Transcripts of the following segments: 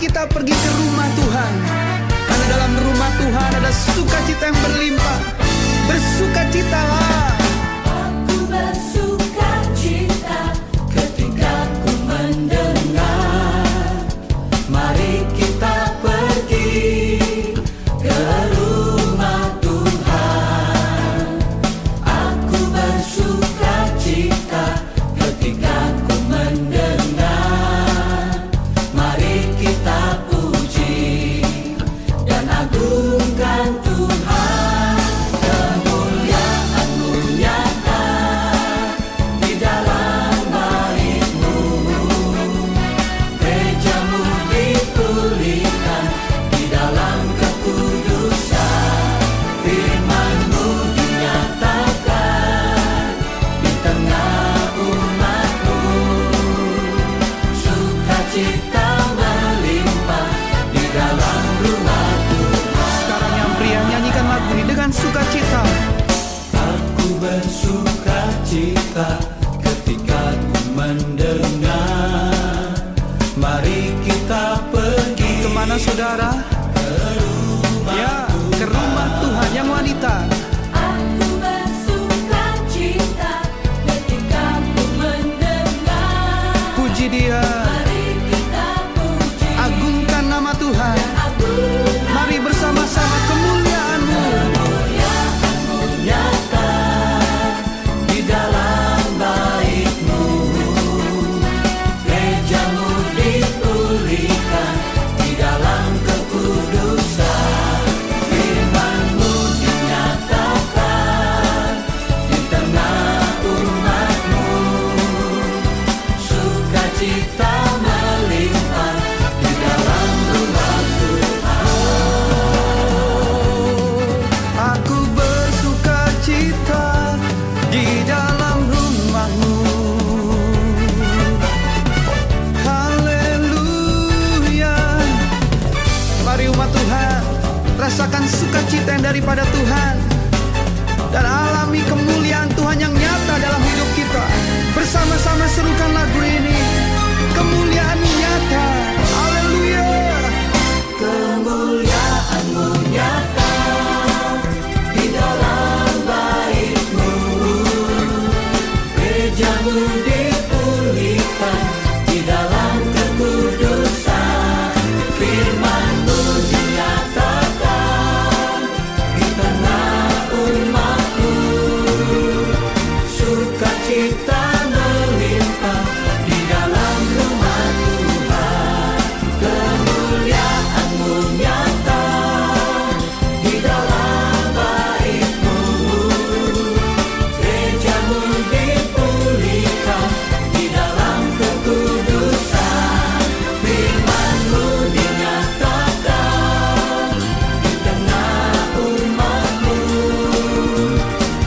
kita pergi ke rumah Tuhan, karena dalam rumah Tuhan ada sukacita yang berlimpah. Bersukacitalah. Aku bersukacita ketika ku mendengar, mari kita pergi ke rumah Tuhan. Aku bersukacita ketika ku mendengar, mari kita puji dan agungkan Tuhan. Kemuliaan-Mu nyata di dalam bait-Mu, gereja-Mu dipulihkan di dalam kekudusan. Firman-Mu dinyatakan di tengah umat-Mu, sukacita melimpah di dalam rumah Tuhan. Sekarang yang pria nyanyikan lagu ini dengan sukacita. Aku bersukacita ketika ku mendengar, mari kita pergi. Kemana saudara? Ya, ke rumah Tuhan yang wanita. Aku bersukacita ketika ku mendengar, Puji Dia, mari kita puji agungkan nama Tuhan. agungkan Mari bersama-sama kemuliaan-Mu. kemuliaan-Mu nyata di dalam bait-Mu, gereja-Mu dipulihkan di dalam kekudusan. Firman-Mu dinyatakan di tengah umat-Mu, sukacita melimpah di dalam rumah Tuhan. Aku bersukacita di dalam rumah-Mu. Haleluya. Mari umat Tuhan, rasakan sukacita yang daripada Tuhan dan alami kemuliaan Tuhan yang nyata dalam hidup kita. Bersama-sama serukan lagu ini. Kemuliaan nyata. Haleluya. Kemuliaan-Mu nyata di dalam bait-Mu, gereja-Mu dipulihkan di dalam kekudusan. Firman-Mu dinyatakan di tengah umat-Mu, sukacita melimpah di dalam rumah Tuhan. Kemuliaan-Mu nyata di dalam bait-Mu, gereja-Mu dipulihkan di dalam kekudusan. Firman-Mu dinyatakan di tengah umat-Mu,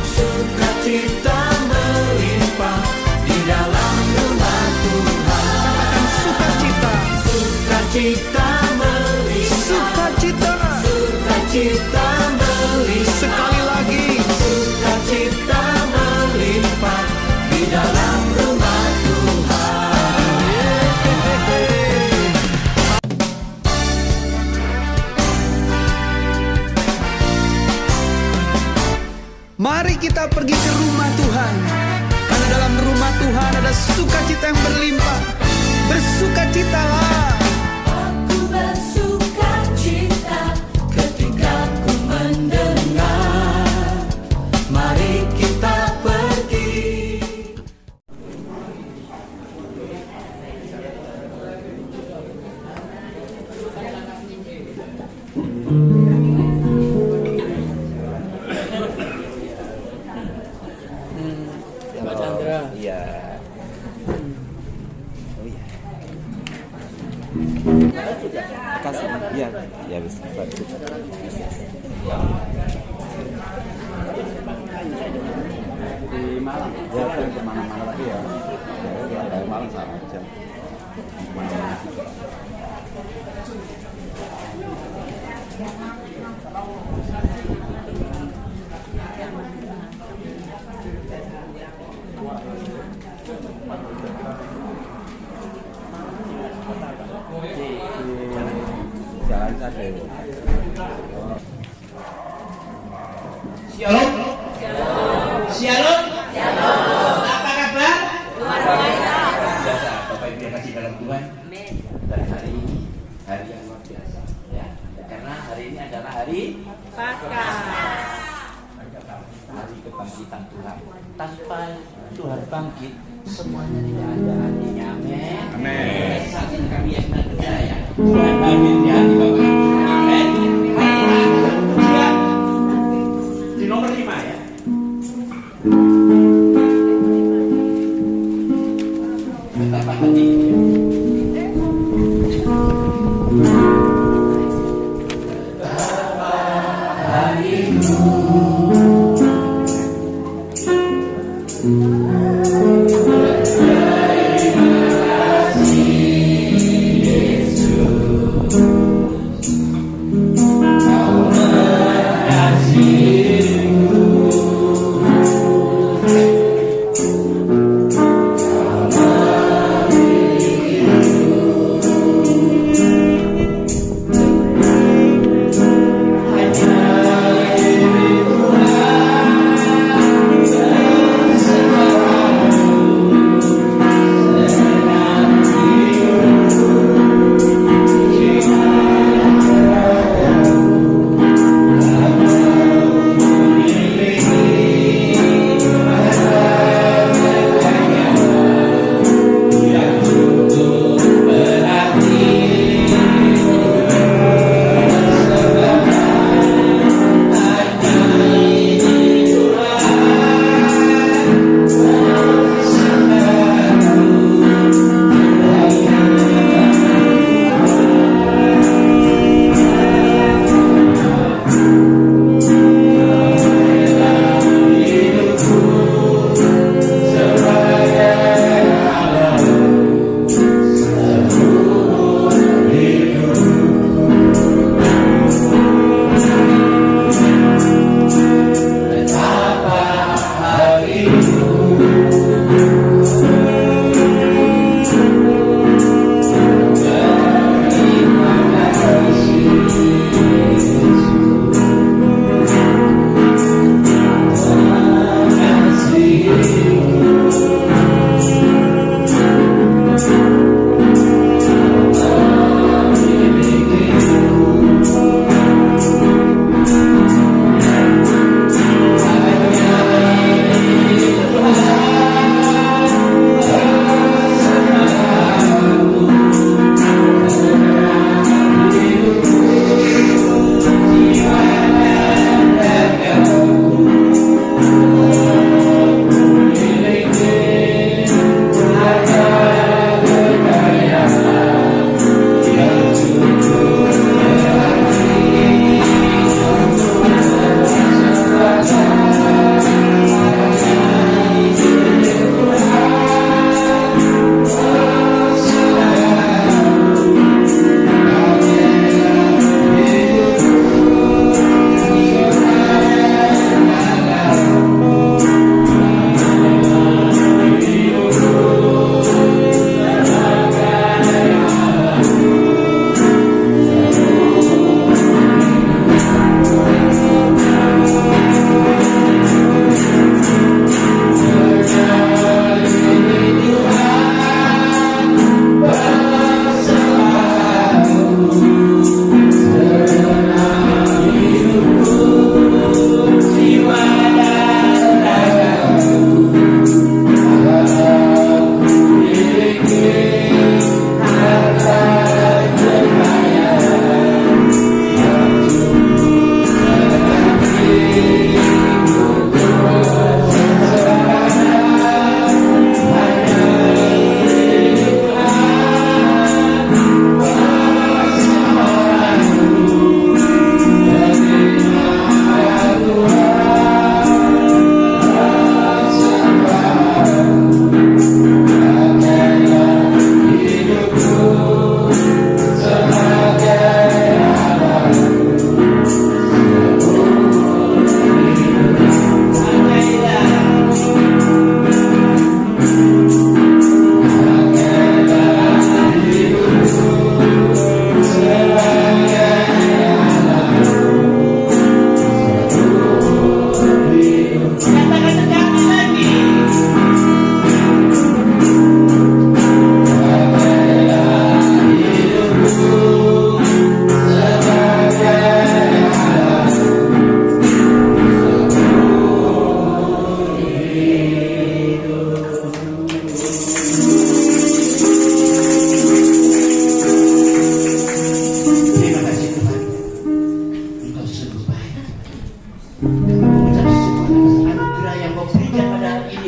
sukacita melimpah di dalam rumah Tuhan. Katakan sukacita. Sukacita melimpah, Sukacita. sukacita melimpah, Sekali lagi. sukacita melimpah di dalam rumah Tuhan. Mari kita pergi ke rumah Tuhan, karena dalam rumah Tuhan ada sukacita yang berlimpah. Bersukacitalah. Aku bersukacita ketika ku mendengar, mari kita pergi. Pak Chandra. Iya. Oh iya. Kasih. Iya, ya bisa. Di Malang. Ya, saya ke mana-mana lagi ya. Ya, dari Malang sana aja. Mana-mana. Shalom. Shalom. Apa kabar? Biasa, Bapak Ibu yang kasih dalam Tuhan. Dan hari ini hari yang luar biasa, ya. Karena hari ini adalah hari Paskah. hari kebangkitan Tuhan. Tanpa Tuhan bangkit, semuanya tidak ada artinya. Amin. Amin. Saking kami yang percaya Tuhan hadir di hati Bapak. Amin. Pujian di nomor 5 ya. Betapa hati.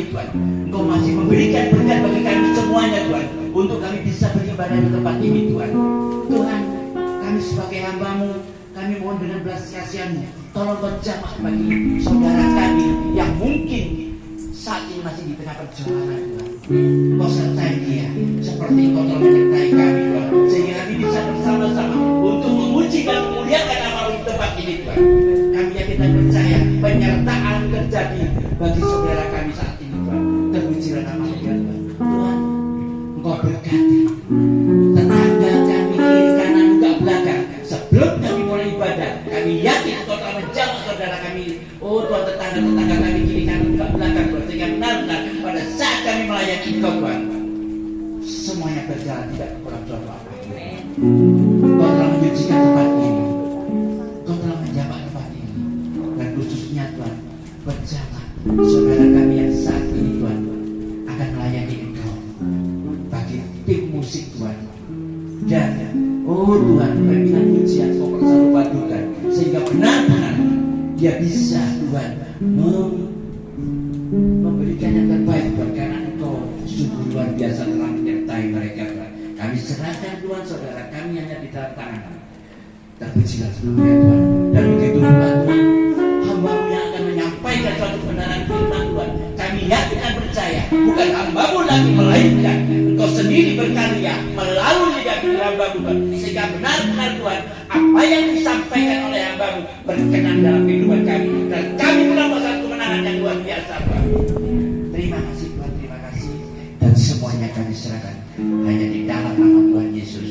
Tuhan. Engkau masih memberikan berkat bagi kami semuanya Tuhan, untuk kami bisa beribadah di tempat ini Tuhan. Tuhan, kami sebagai hamba-Mu, kami mohon dengan belas kasihan-Mu, tolong berjamah bagi saudara kami yang mungkin saat ini masih di tengah perjalanan Tuhan. Engkau sertai dia seperti Engkau telah menyertai kami Tuhan, sehingga kami bisa bersama-sama untuk memuji dan memuliakan nama-Mu di tempat ini Tuhan. Kami yakin dan percaya penyertaan terjadi bagi saudara kami saat ini Tuhan. Terpujilah nama-Mu ya Tuhan. Tuhan, Engkau berkati tetangga kami kiri kanan juga belakang. Sebelum kami mulai ibadah, kami yakin Engkau telah menjamah saudara kami. Oh Tuhan, tetangga kami kiri kanan juga belakang Tuhan, sehingga benar-benar pada saat kami melayani Engkau Tuhan, semuanya berjalan tidak kurang suatu apa. Engkau telah menyucikan tempat ini, Engkau telah menjamah tempat ini, dan khususnya Tuhan, berjalan saudara kami yang saat ini Tuhan akan melayani Engkau bagi tim musik Tuhan. Dan oh Tuhan, pimpinan pujian Engkau bersatu padukan sehingga benar-benar dia bisa Tuhan memberikan yang terbaik Tuhan, karena Engkau sungguh luar biasa telah menyertai mereka Tuhan. Kami serahkan Tuhan saudara kami hanya di dalam tangan. Terpujilah sebelumnya Tuhan. Dan begitu pula Tuhan, hamba-Mu yang akan menyampaikan suatu kebenaran firman Tuhan, kami yakin dan percaya bukan hamba-Mu lagi, melainkan Engkau sendiri berkarya melalui lidah hamba-Mu Tuhan, sehingga benar-benar Tuhan apa yang disampaikan oleh hamba-Mu berkenan dalam kehidupan kami, dan kami mendapat satu kemenangan yang luar biasa Tuhan. Terima kasih Tuhan, terima kasih, dan semuanya kami serahkan hanya di dalam nama Tuhan Yesus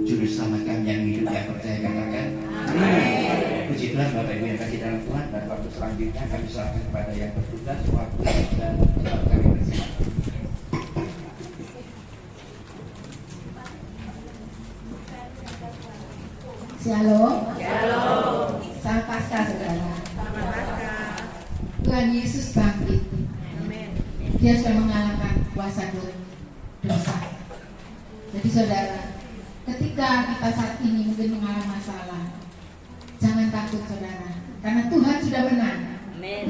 Juru Selamat kami yang hidup yang percaya, katakan amin. Puji Tuhan Bapak Ibu yang kasih dalam Tuhan, dan waktu selanjutnya kami serahkan kepada yang bertugas waktu dan tempat kami bersama. Shalom. Shalom. Salam Paskah saudara. Salam Paskah. Tuhan Yesus bangkit. Amin. Dia sudah mengalahkan kuasa dosa. Jadi saudara, ketika kita saat ini mungkin mengalami masalah, jangan takut saudara, karena Tuhan sudah menang. Amin.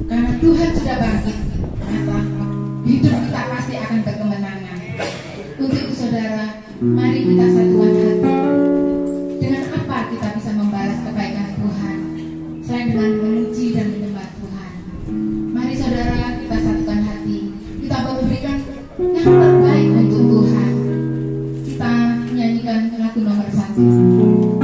Karena Tuhan sudah bangkit, maka hidup kita pasti akan berkemenangan. Untuk itu saudara, mari kita satukan hati. Dengan apa kita bisa membalas kebaikan Tuhan selain dengan memuji dan menyembah Tuhan? Mari saudara, kita satukan hati. Kita memberikan yang terbaik untuk Tuhan. Kita menyanyikan lagu nomor 1.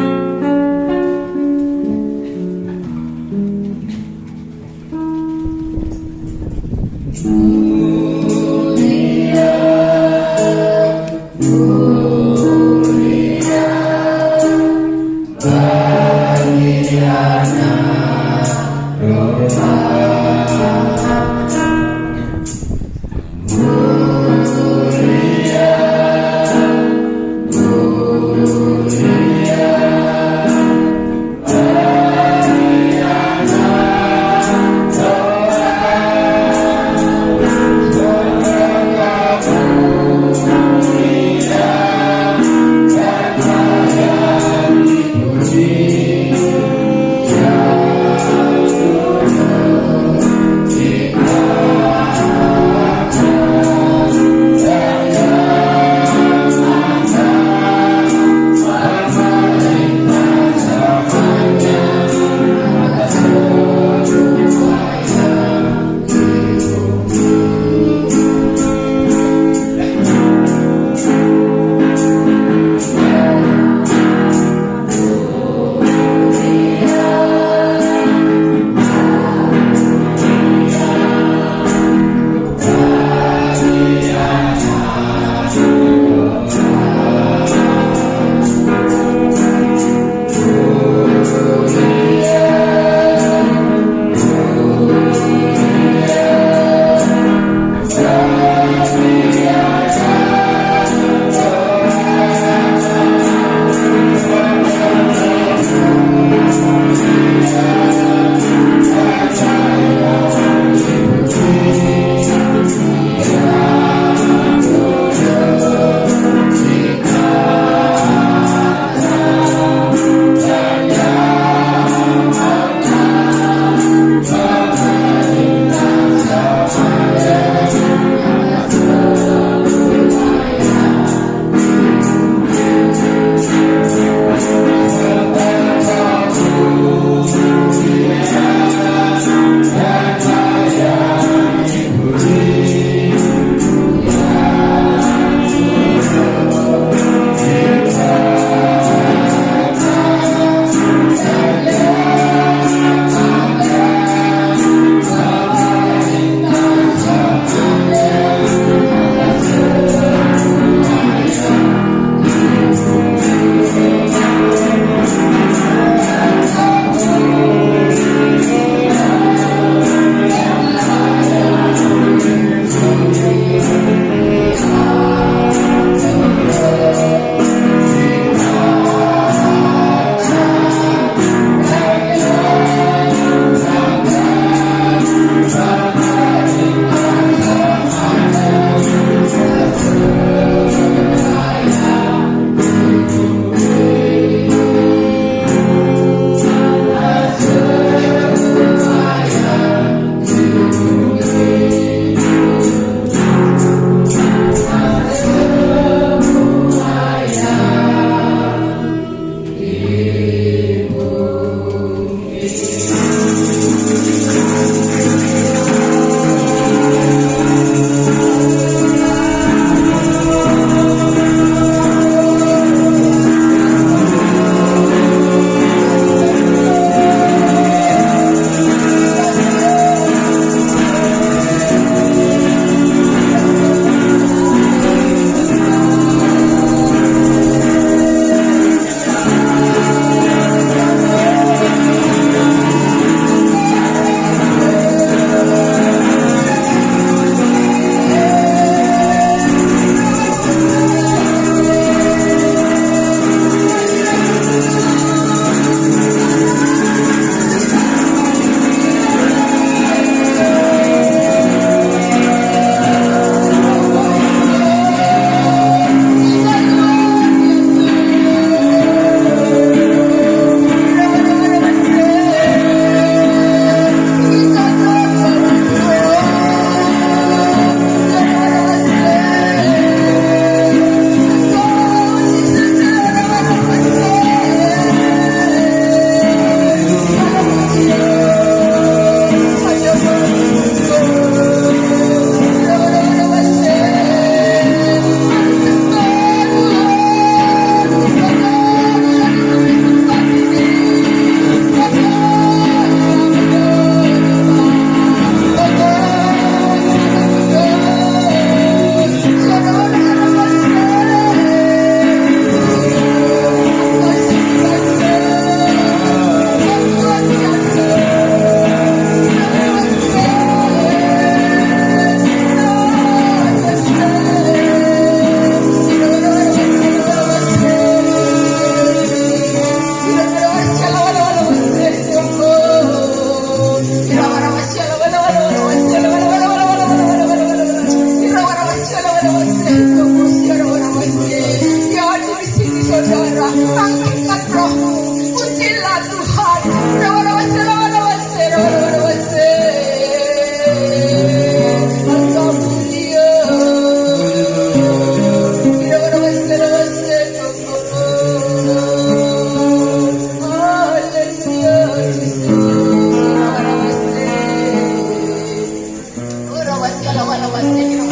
Terima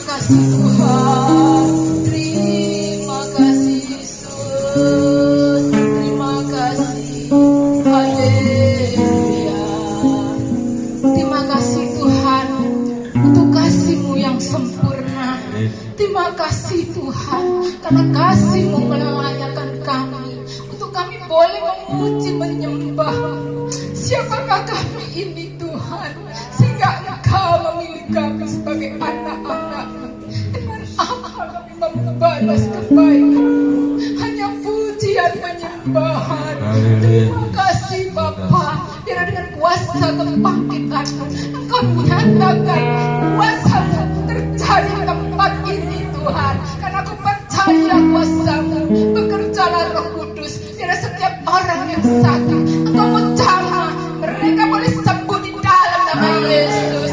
kasih Tuhan, terima kasih Yesus, terima kasih, haleluya. Terima kasih Tuhan untuk kasih-Mu yang sempurna. Terima kasih Tuhan karena kasih-Mu melayakan kami, untuk kami boleh memuji menyembah. Siapakah kami ini Tuhan, sehingga Engkau memilih kami sebagai anak-anak-Mu? Dengan apa kami membalas kebaikan? Hanya pujian penyembahan. Terima kasih Bapa, biar dengan kuasa kebangkitan-Mu Engkau menyatakan kuasa-Mu terjadi di tempat ini Tuhan. Karena aku percaya kuasa-Mu, bekerjalah Roh Kudus, biar setiap orang yang sakit Engkau menjamah, mereka boleh sembuh di dalam nama Yesus.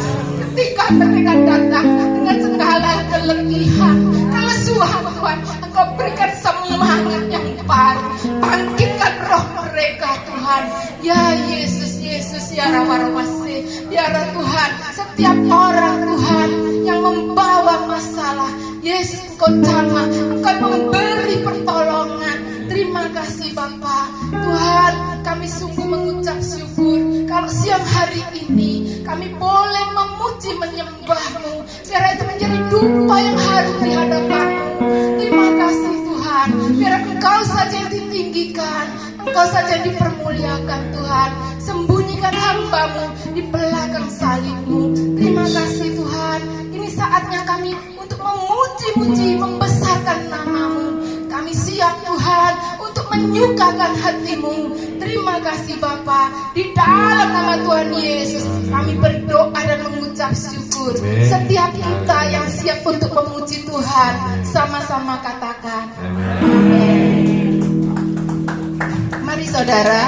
Ketika mereka datang dengan segala keletihan, kelesuhan Tuhan, Engkau berikan semangat yang baru, bangkitkan roh mereka Tuhan. Ya Yesus, Yesus, ya Rawarawaste, biarlah Tuhan setiap orang Tuhan yang membawa masalah, Yesus Engkau jamah, Engkau memberi pertolongan. Terima kasih Bapa. Tuhan, kami sungguh mengucap syukur kalau siang hari ini kami boleh memuji menyembah-Mu, biar itu menjadi dupa yang harum di hadapan-Mu. Terima kasih Tuhan, biar Engkau saja yang ditinggikan, Engkau saja yang dipermuliakan Tuhan. Sembunyikan hamba-Mu di belakang salib-Mu. Terima kasih Tuhan, ini saatnya kami untuk memuji-muji, membesarkan nama-Mu. Kami siap Tuhan untuk menyukakan hati-Mu. Terima kasih Bapa. Di dalam nama Tuhan Yesus kami berdoa dan mengucap syukur. Setiap kita yang siap untuk memuji Tuhan, sama-sama katakan amin. Mari saudara,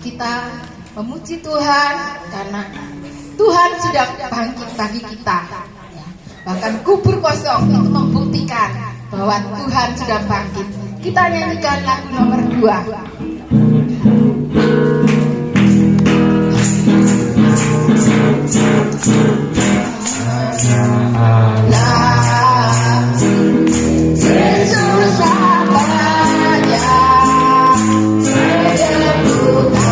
kita memuji Tuhan karena Tuhan sudah bangkit bagi kita. Bahkan kubur kosong itu membuktikan bahwa Tuhan sudah bangkit. Kita nyanyikan lagu nomor 2. Yesus namanya menyembuhkan.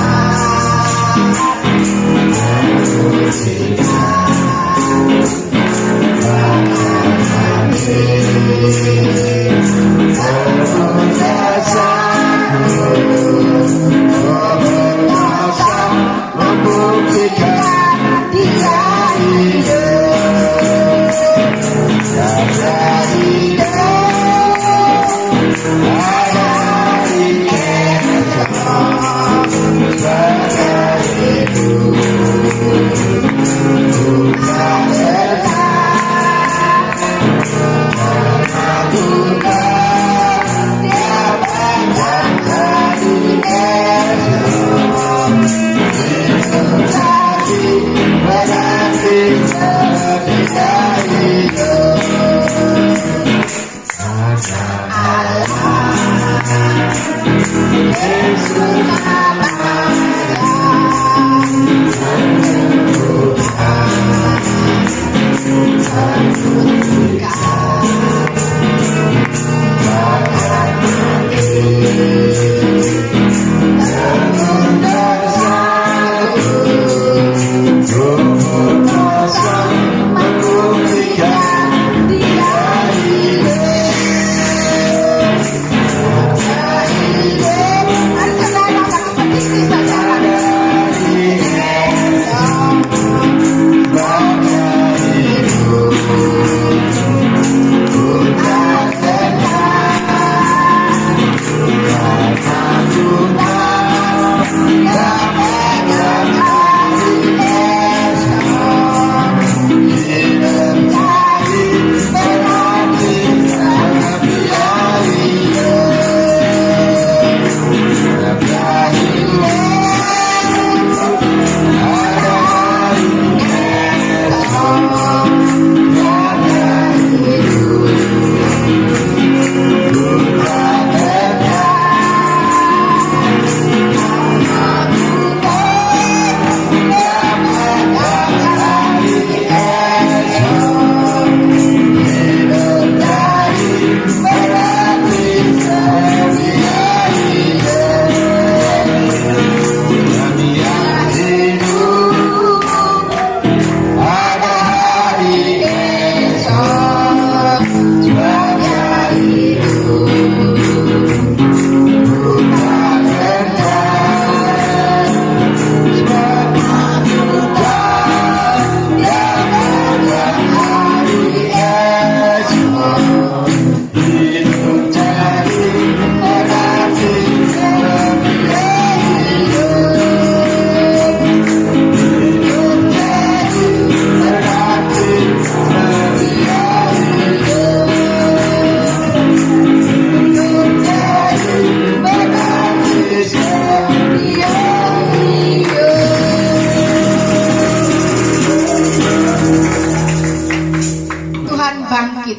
Tuhan bangkit.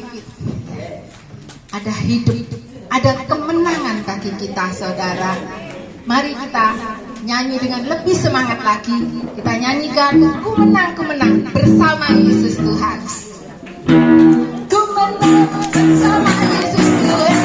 Ada hidup, ada kemenangan bagi kita, saudara. Mari kita nyanyi dengan lebih semangat lagi. Kita nyanyikan ku menang bersama Yesus Tuhan. Ku menang bersama Yesus Tuhan.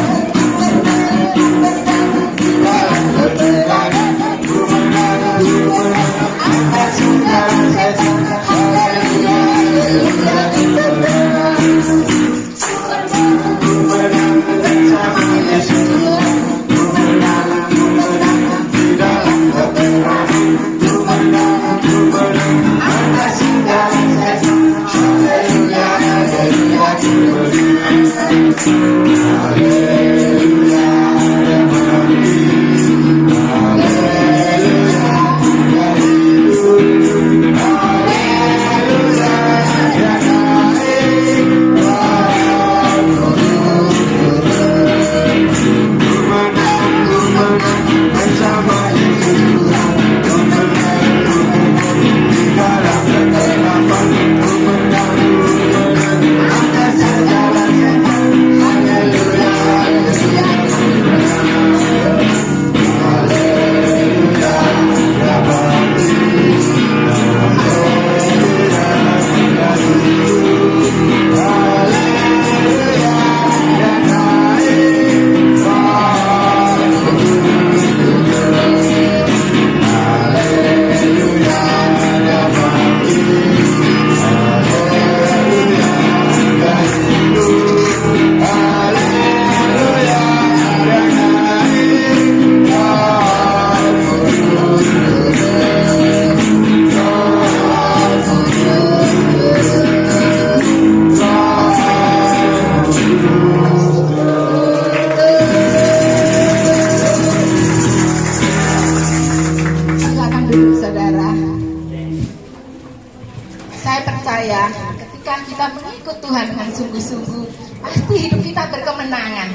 Saya percaya ketika kita mengikut Tuhan dengan sungguh-sungguh, pasti hidup kita berkemenangan.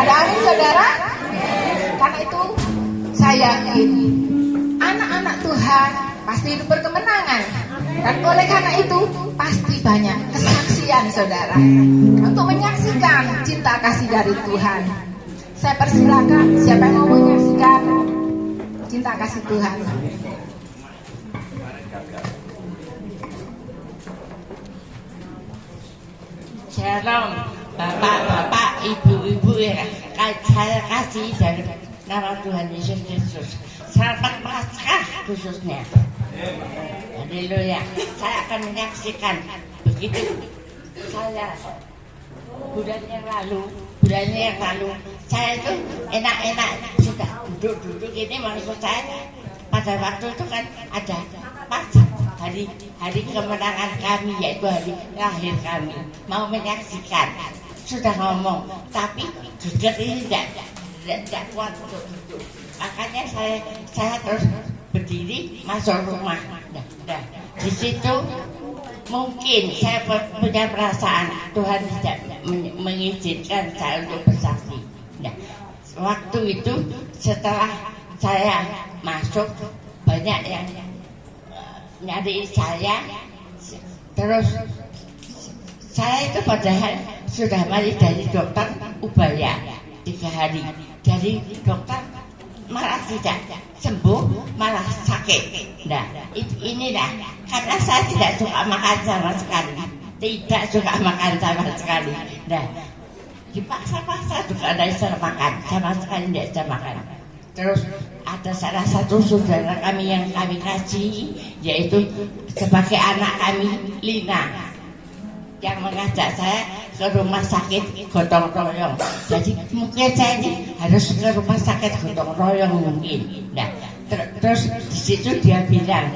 Ada amin, saudara? Karena itu saya yakin anak-anak Tuhan pasti hidup berkemenangan. Dan oleh karena itu pasti banyak kesaksian, saudara, untuk menyaksikan cinta kasih dari Tuhan. Saya persilakan siapa yang mau menyaksikan cinta kasih Tuhan. Shalom, bapak-bapak, ibu-ibu yang saya kasih dari nama Tuhan Yesus Kristus. Selamat Paskah khususnya. Haleluya. Saya akan menyaksikan begitu saya bulan yang lalu saya itu enak-enak sudah duduk-duduk ini, maksud saya pada waktu itu kan ada pas hari kemenangan kami, yaitu hari lahir kami, mau menyaksikan, sudah ngomong, tapi duduk ini tidak kuat untuk duduk, makanya saya terus berdiri masuk rumah. Di situ mungkin saya punya perasaan Tuhan tidak mengizinkan saya untuk bersaksi. Waktu itu setelah saya masuk, banyak yang nyari saya, terus saya itu padahal sudah mari dari dokter Ubaya 3 hari, dari dokter malah tidak sembuh, malah sakit. Nah, inilah karena saya tidak suka makan sama sekali, Nah, dipaksa-paksa juga tidak bisa makan, sama sekali tidak bisa makan. Terus ada salah satu saudara kami yang kami kasih, yaitu sebagai anak kami, Lina, yang mengajak saya ke rumah sakit gotong royong. Jadi mungkin saya ini harus ke rumah sakit gotong royong mungkin. Nah, terus di situ dia bilang,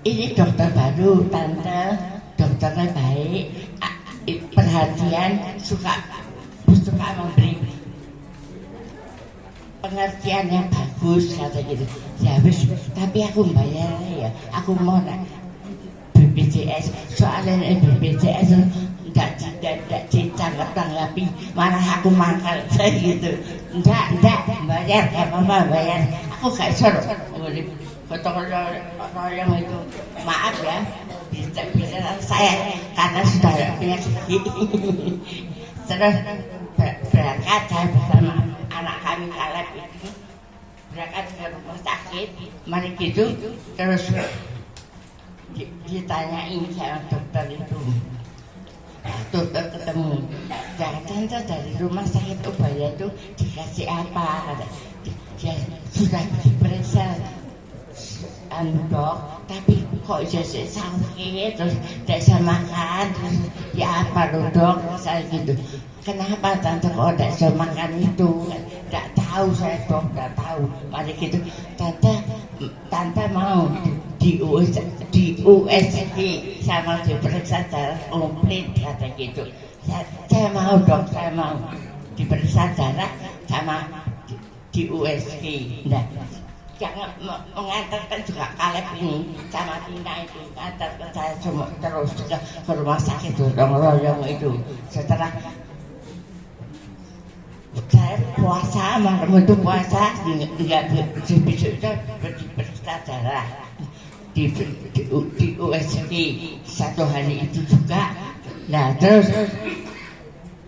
ini dokter baru, tante, dokternya baik, perhatian, suka memberi pengertian yang bagus, kata gitu. Ya wis, tapi aku bayarnya ya, aku mau BPJS, soalnya BPJS tidak ditanggapi, malah aku mangkal saya gitu. Enggak bayar, gak apa-apa bayar. aku gak iso gotong royong itu, maaf ya, bisa saya karena sudah punya gigi. Terus berangkat saya bersama anak kami Kaleb itu berangkat ke rumah sakit, mari gitu terus ditanyain sama dokter itu. Dokter ketemu, tante dari rumah sakit Ubaya itu dikasih apa? Dia sudah diperiksa, dok, tapi kok jadi sakit terus tidak bisa makan, terus ya apa loh dok? Saya gitu. Kenapa tante kok tidak bisa makan itu? Tidak tahu saya dok, tidak tahu. Mari gitu, tante mau di USG sama diperiksa darah komplit kata gitu. Saya mau dok, saya mau diperiksa darah sama di USG. Nah, jangan mengantarkan juga Kaleb ini sama Tina itu, antarkan saya cuma terus ke rumah sakit gotong royong itu. Setelah saya puasa, malam itu puasa, nggak besok diperiksa darah di USG satu hari itu juga. Nah terus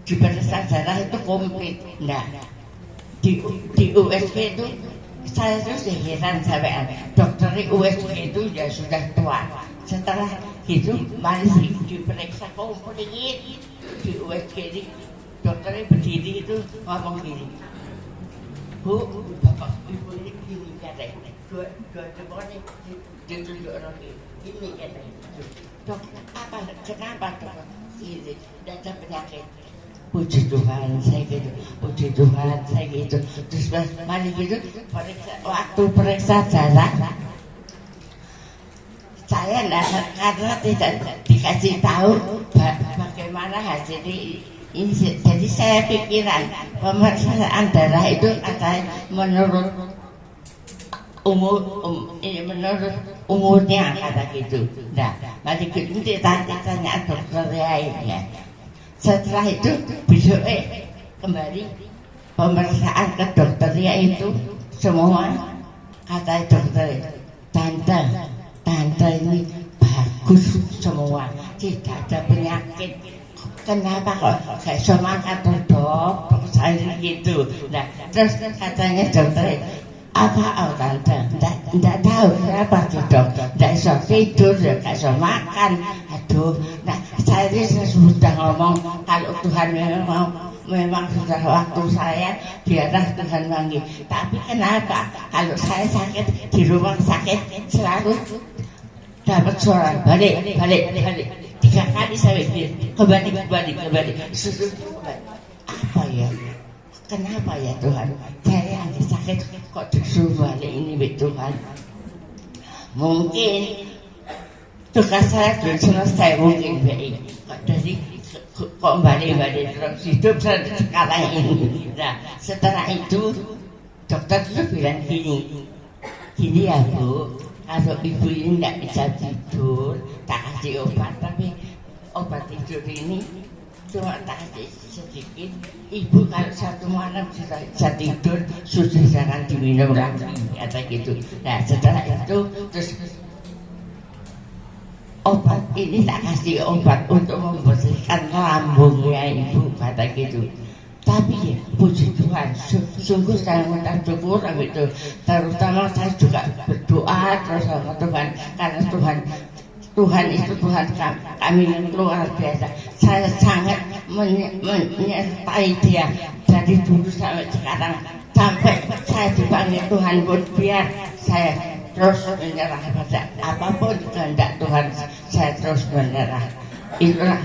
diperiksa darah itu komplit. Nah di USG itu saya terus heran sampai dokter USG itu ya sudah tua. Setelah itu masih diperiksa komplit di USG ini. Dokternya berdiri itu ngomong gini, Bu, bapak ibu ini gini katanya, dua jempolnya ditunjuk orang ini katanya. Dok, apa? Kenapa dok? Ini tidak ada penyakit. Puji Tuhan, saya gitu. Puji Tuhan, saya gitu. Terus mari gitu, waktu periksa darah, saya karena tidak dikasih tahu bagaimana hasilnya. Ini, jadi saya pikiran pemeriksaan darah itu katanya menurut menurut umurnya kata gitu. Nah, mari kita tanya dokter lainnya. Setelah itu besok kembali pemeriksaan ke dokternya itu semua kata dokter, tante ini bagus semua, tidak ada penyakit. Kenapa kok gak bisa makan dok? Saya gitu. Nah, terus katanya dokter, apa tante? Tidak tahu kenapa tuh dok? Tidak bisa tidur, gak bisa makan. Aduh, nah saya sudah ngomong kalau Tuhan memang sudah waktu saya, biarlah Tuhan manggil. Tapi kenapa kalau saya sakit di rumah sakit selalu dapat suara balik. 3 kali saya pikir kembali. Apa ya? Kenapa ya Tuhan? Saya lagi sakit kok disuruh balik ini Tuhan. Mungkin tugas saya belum selesai mungkin baik. Dari kok balik terus hidup sekarang ini. Nah setelah itu dokter itu bilang gini ya Bu. Kalau ibu ini tidak bisa tidur, tak kasih obat, tapi obat tidur ini cuma tak kasih sedikit. Ibu kalau satu malam sudah bisa tidur, sudah jangan diminum lagi, kata gitu. Nah setelah itu terus obat ini tak kasih obat untuk membersihkan lambungnya ibu, kata gitu. Tapi puji Tuhan, sungguh saya mengucap syukur itu. Terutama saya juga berdoa terus sama Tuhan, karena Tuhan itu Tuhan kami yang luar biasa. Saya sangat menyertai Dia dari dulu sampai sekarang, sampai saya dipanggil Tuhan pun biar saya terus menyerah pada apapun kehendak Tuhan, saya terus menyerah. Itulah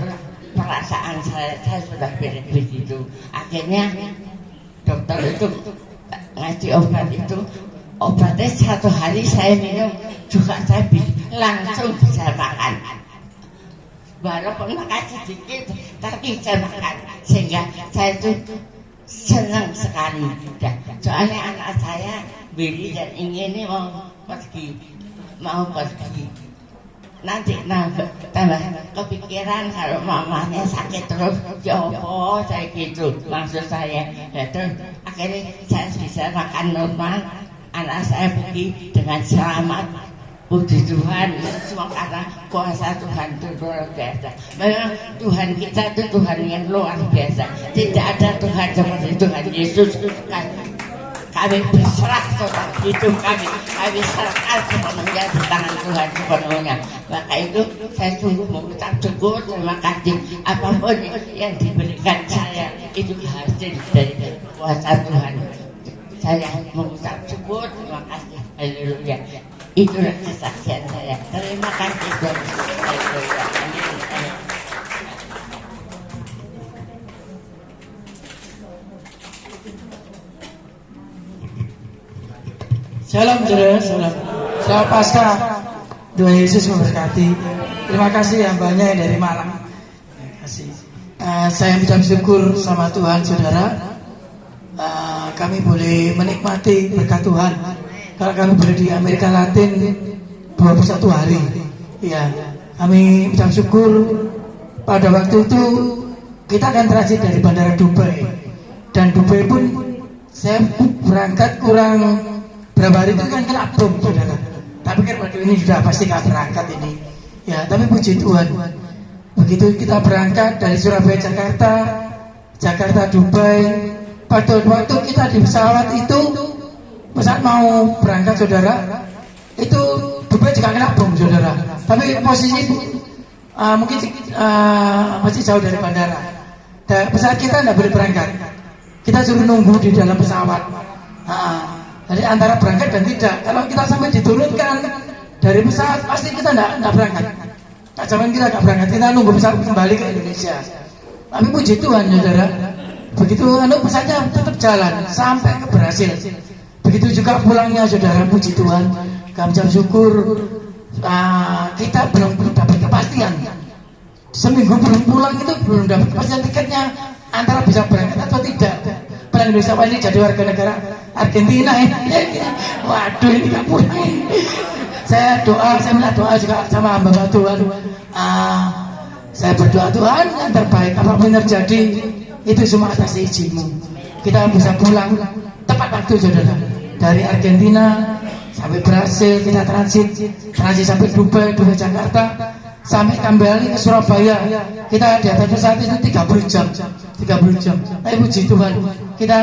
perasaan saya sudah begitu. Akhirnya dokter itu ngasih obat itu, obatnya 1 hari saya minum juga saya langsung bisa makan. Walaupun makan sedikit tapi bisa makan, sehingga saya itu senang sekali. Soalnya anak saya Billy dan ingin mau pergi. Nanti tambah kepikiran kalau mamanya sakit terus, jopo saya gitu maksud saya. Terus akhirnya saya bisa makan normal. anak saya pergi dengan selamat. Puji Tuhan, semua karena kuasa Tuhan itu luar biasa. Memang Tuhan kita itu Tuhan yang luar biasa. Tidak ada Tuhan seperti Tuhan Yesus. Kami berserah tentang hidup kami serahkan sepenuhnya di tangan Tuhan sepenuhnya. Maka itu saya sungguh mengucap syukur, terima kasih. Apapun yang diberikan saya itu hasil dari kuasa Tuhan. Saya mengucap syukur, terima kasih. Haleluya. Itulah kesaksian saya. Terima kasih Tuhan. Haleluya. Shalom saudara, shalom. Selamat Paskah. Tuhan Yesus memberkati. Terima kasih yang banyak dari Malang. Terima kasih. Saya mengucap syukur sama Tuhan saudara. Kami boleh menikmati berkat Tuhan. Kalau kami berada di Amerika Latin 21 hari. Ya, kami mengucap syukur. Pada waktu itu kita akan transit dari bandara Dubai. Dan Dubai pun saya berangkat kurang berapa hari itu kan kena bom saudara. Tapi kan waktu ini sudah pasti gak berangkat ini. Ya, tapi puji Tuhan. Begitu kita berangkat dari Surabaya Jakarta Dubai. Pada waktu kita di pesawat itu, pesawat mau berangkat saudara, itu Dubai juga kena bom saudara. Tapi posisi mungkin masih jauh dari bandara. Dan pesawat kita tidak boleh berangkat. Kita suruh nunggu di dalam pesawat. Jadi antara berangkat dan tidak. Kalau kita sampai diturunkan dari pesawat, pasti kita tidak berangkat. Zaman kita tidak berangkat, kita nunggu pesawat kembali ke Indonesia. Tapi puji Tuhan saudara, begitu pesawatnya tetap jalan sampai ke Brasil. Begitu juga pulangnya saudara, puji Tuhan. Kami ucap syukur. Kita belum dapat kepastian. Seminggu belum pulang itu belum dapat kepastian tiketnya antara bisa berangkat atau tidak. Pulang Indonesia ini jadi warga negara Argentina ini. Waduh, ini gak pulang. Saya minta doa juga sama hamba Tuhan. Saya berdoa Tuhan yang terbaik apapun terjadi itu semua atas izinmu. Kita bisa pulang tepat waktu saudara. Dari Argentina sampai Brasil kita transit sampai Dubai Jakarta, sampai kembali ke Surabaya. Kita di atas pesawat itu 30 jam. Tapi puji Tuhan, kita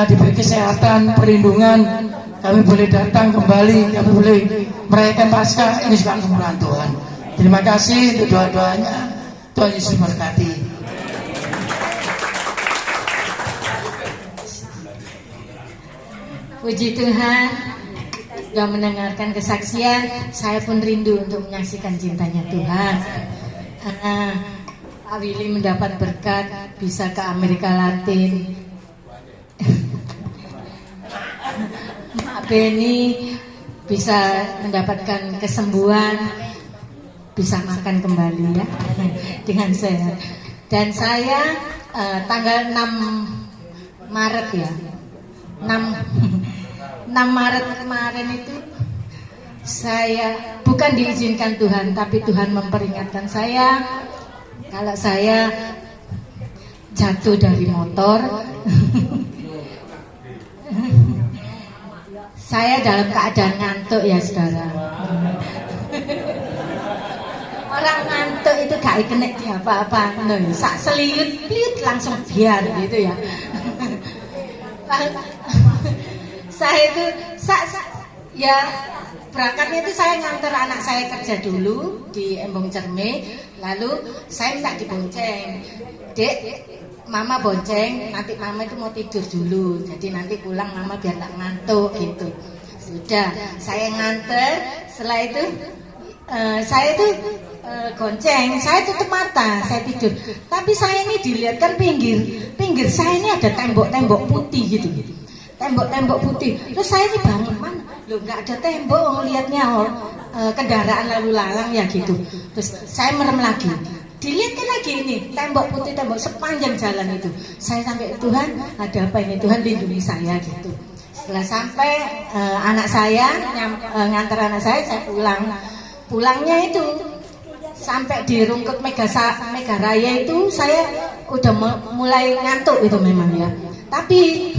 diberi kesehatan, perlindungan. Kami boleh datang kembali, kami boleh merayakan Paskah. Ini juga kemurahan Tuhan. Terima kasih untuk doa-doanya. Tuhan Yesus memberkati. Puji Tuhan, sudah mendengarkan kesaksian. Saya pun rindu untuk menyaksikan cintanya Tuhan. Pak Willy mendapat berkat bisa ke Amerika Latin. Mak Beni bisa mendapatkan kesembuhan, bisa makan kembali ya dengan saya. Dan saya tanggal 6 Maret ya, 6 Maret kemarin itu saya bukan diizinkan Tuhan, tapi Tuhan memperingatkan saya kalau saya jatuh dari motor. Saya dalam keadaan ngantuk ya saudara. Orang ngantuk itu gak kena apa-apa, sak seliut langsung biar gitu ya. Saya itu ya berangkatnya itu saya nganter anak saya kerja dulu di Embong Cerme, lalu saya minta dibonceng. Dek, mama bonceng, nanti mama itu mau tidur dulu, jadi nanti pulang mama biar tak ngantuk gitu. Sudah, saya nganter, setelah itu saya itu gonceng, saya tutup mata, saya tidur. Tapi saya ini dilihatkan pinggir saya ini ada tembok-tembok putih gitu. Tembok-tembok putih. Terus saya ini bangun, mana? Loh, nggak ada tembok, lihatnya kendaraan lalu lalang ya gitu. Terus saya merem lagi. Dilihatkan lagi ini tembok putih, tembok sepanjang jalan itu. Saya sampai, Tuhan ada apa ini? Tuhan lindungi saya gitu. Setelah sampai anak saya ngantar anak saya pulang. Pulangnya itu sampai di Rungkut Mega Raya itu saya udah mulai ngantuk itu memang ya. Tapi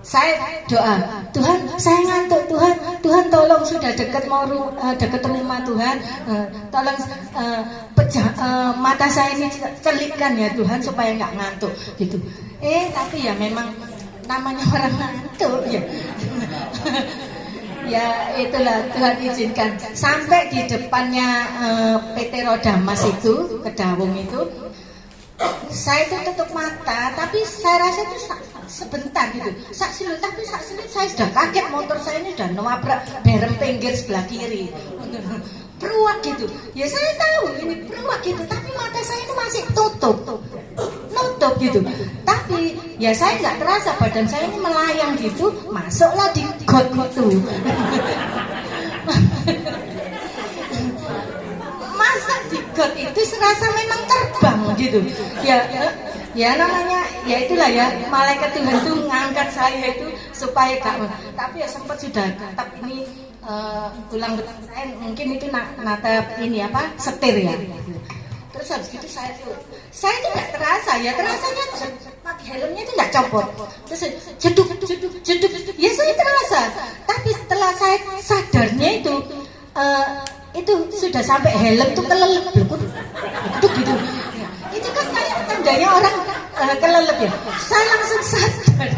saya doa, Tuhan saya ngantuk, Tuhan tolong sudah dekat mau dekat rumah Tuhan, tolong mata saya ini celipkan ya Tuhan supaya nggak ngantuk gitu. Tapi ya memang namanya orang ngantuk ya. Ya itulah Tuhan izinkan sampai di depannya PT Rodamas itu, Kedawung itu, saya itu tutup mata, tapi saya rasa itu sebentar gitu. Tapi saya sudah kaget, motor saya ini sudah nabrak berem pinggir sebelah kiri. Peruak gitu. Ya saya tahu ini peruak gitu, tapi mata saya itu masih nutup gitu. Tapi ya saya nggak terasa badan saya ini melayang gitu, masuklah di got gitu. Masa di got itu serasa memang terbang gitu. Ya namanya ya itulah ya, malaikat Tuhan itu ngangkat saya itu supaya gak, tapi ya sempat sudah tetap ini tulang betis saya mungkin itu natap ini apa setir ya. Terus habis gitu saya itu nggak terasa ya, terasanya pakai helmnya itu nggak copot, terus jeduk ya saya terasa, tapi setelah saya sadarnya itu sudah sampai helm tuh kelelep gitu. Itu kan kayak tandanya orang kelelep ya. Saya langsung sadar,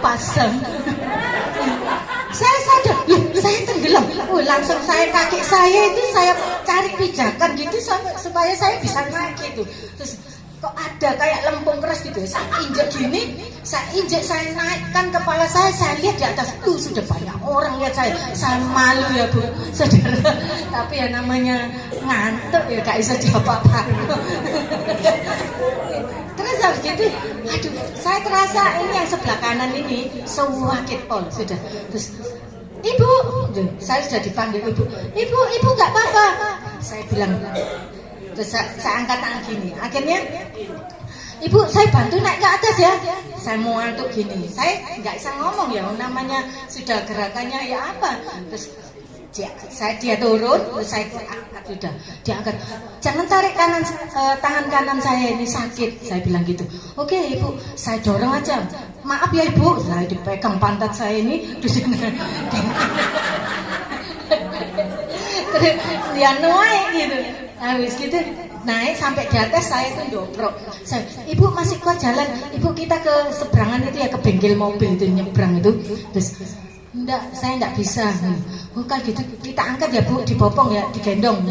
pasang. Saya sadar, saya tenggelam. Langsung kaki saya itu saya cari pijakan gitu supaya saya bisa naik gitu. Terus kok ada kayak lempung keras gitu. Saya injek gini, saya naikkan kepala saya lihat di atas. Sudah banyak orang lihat saya malu ya Bu, saudara. Tapi ya namanya ngantuk ya gak bisa diapa-apa. Terus habis gitu, aduh, saya terasa ini yang sebelah kanan ini sakit pol sudah. Terus Ibu, saya sudah dipanggil Ibu nggak apa-apa. Saya bilang, terus saya angkat tangan gini. Akhirnya, Ibu, saya bantu naik ke atas ya. Saya mau ngantuk gini. Saya nggak bisa ngomong ya, namanya sudah gerakannya ya apa. Terus dia turun, terus saya angkat sudah, diangkat. Jangan tarik tangan kanan saya ini sakit, saya bilang gitu. Oke Ibu, saya dorong aja. Maaf ya Ibu, saya dipegang pantat saya ini, terus dia naik gitu. Habis gitu naik sampai di atas saya itu dobrok. Ibu masih kuat jalan, Ibu kita ke seberangan itu ya, ke bengkel mobil itu nyebrang itu. Terus enggak, saya enggak bisa. Kalau gitu kita angkat ya Bu, dibopong ya, digendong.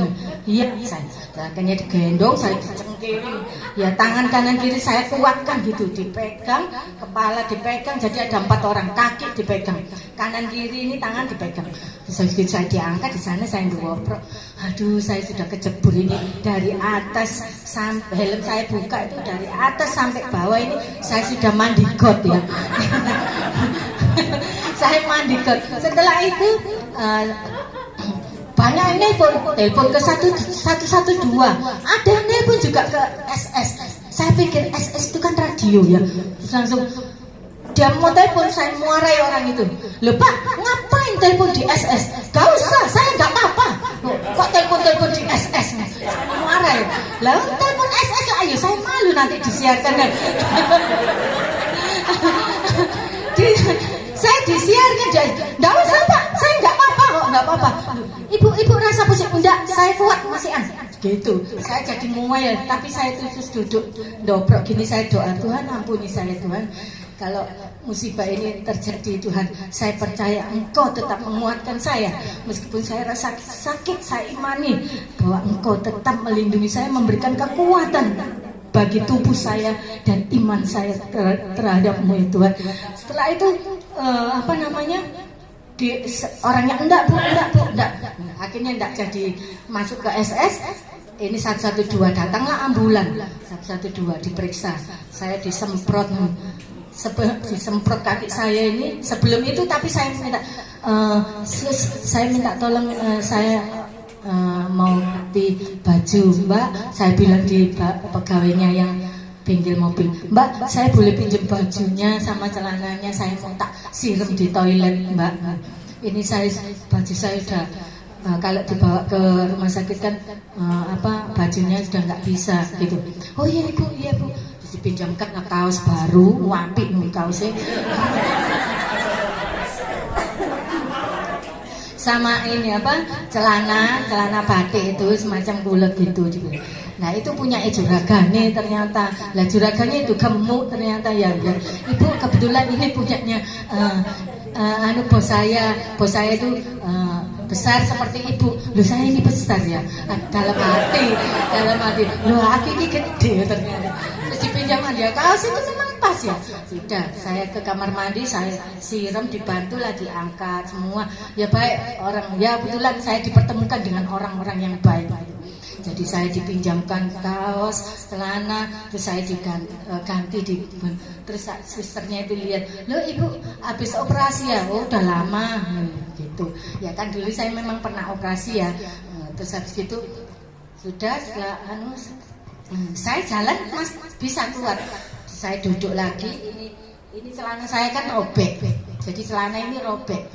Iya, saya akhirnya digendong, saya dicengkirin. Ya tangan kanan kiri saya kuatkan gitu, dipegang, kepala dipegang, jadi ada 4 orang, kaki dipegang, kanan kiri ini tangan dipegang. Terus gitu saya diangkat di sana, saya ngobrol. Aduh, saya sudah kejebur ini dari atas sampai helm saya buka itu dari atas sampai bawah ini saya sudah mandi got ya. Saya mandi got. Setelah itu banyak yang telepon ke 112, ada yang telepon juga ke SS. Saya pikir SS itu kan radio ya. Terus langsung dia mau telepon, saya muarai orang itu. Loh Pak, ngapain telepon di SS? Gak usah, saya gak apa-apa. Kok telepon di SS? Muarai. Lalu telepon SS lah, ayo saya malu nanti disiarkan. Saya disiarkan, gak usah Pak, saya gak apa-apa kok, gak apa-apa. Ibu rasa pusing? Enggak, saya kuat, masih gitu. Saya jadi mual, tapi saya terus duduk dobrok gini, saya doa, Tuhan ampuni saya Tuhan. Kalau musibah ini terjadi Tuhan, saya percaya Engkau tetap menguatkan saya. Meskipun saya rasa sakit, saya imani bahwa Engkau tetap melindungi saya, memberikan kekuatan bagi tubuh saya dan iman saya terhadap-Mu ya Tuhan. Setelah itu orangnya enggak Bu. Akhirnya enggak jadi masuk ke SS. Ini 112, datanglah ambulan 112 diperiksa. Saya disemprot kaki saya ini. Sebelum itu tapi saya minta tolong, saya mau ganti baju Mbak. Saya bilang di pegawainya yang bengkel mobil, Mbak saya boleh pinjam bajunya sama celananya, saya mau tak siram di toilet Mbak. Ini baju saya udah kalau dibawa ke rumah sakit kan bajunya sudah nggak bisa gitu. Oh iya Bu, dipinjamkan kaos baru, apik nih kaosnya. Sama ini apa, celana batik itu semacam bulat gitu juga. Nah itu punya juragane ternyata. Lah juragane itu gemuk ternyata ya. Ibu kebetulan ini punyanya bos saya itu besar seperti ibu. Loh saya ini besar ya. Dalam hati. Loh aku ini gede ternyata. Terus dipinjam dia kaos itu memang pas ya. Sudah saya ke kamar mandi, saya siram, dibantu lah diangkat semua. Ya baik orang ya kebetulan saya dipertemukan dengan orang-orang yang baik. Jadi saya dipinjamkan kaos, celana, terus saya diganti terus susternya itu lihat, loh ibu habis operasi ya, oh udah lama, gitu. Ya kan dulu saya memang pernah operasi ya, terus habis itu sudah setelah saya jalan mas bisa keluar, saya duduk lagi, ini celana saya kan robek, jadi celana ini robek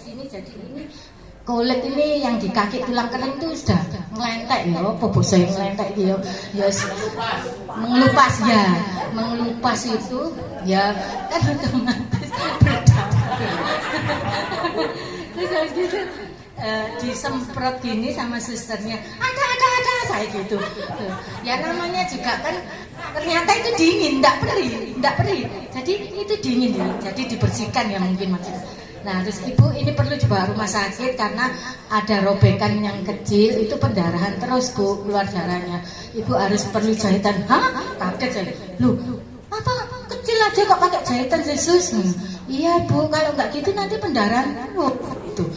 sini jadi ini. Kulit ini yang di kaki tulang kering itu sudah ngelentek ya, apa bahasa yang ngelentek ya, mengelupas itu ya kan otomatis berdampak. Terus habis gitu disemprot gini sama susternya, ada saya gitu. Ya namanya juga kan ternyata itu dingin, enggak perih. Jadi itu dingin ya, jadi dibersihkan ya mungkin maksudnya. Nah terus ibu ini perlu dibawa rumah sakit karena ada robekan yang kecil, itu pendarahan terus bu, keluar darahnya. Ibu harus perlu jahitan. Hah? Kaget saya. Loh, apa kecil aja kok pakai jahitan Yesus? Iya bu, kalau nggak gitu nanti pendarahan. Itu.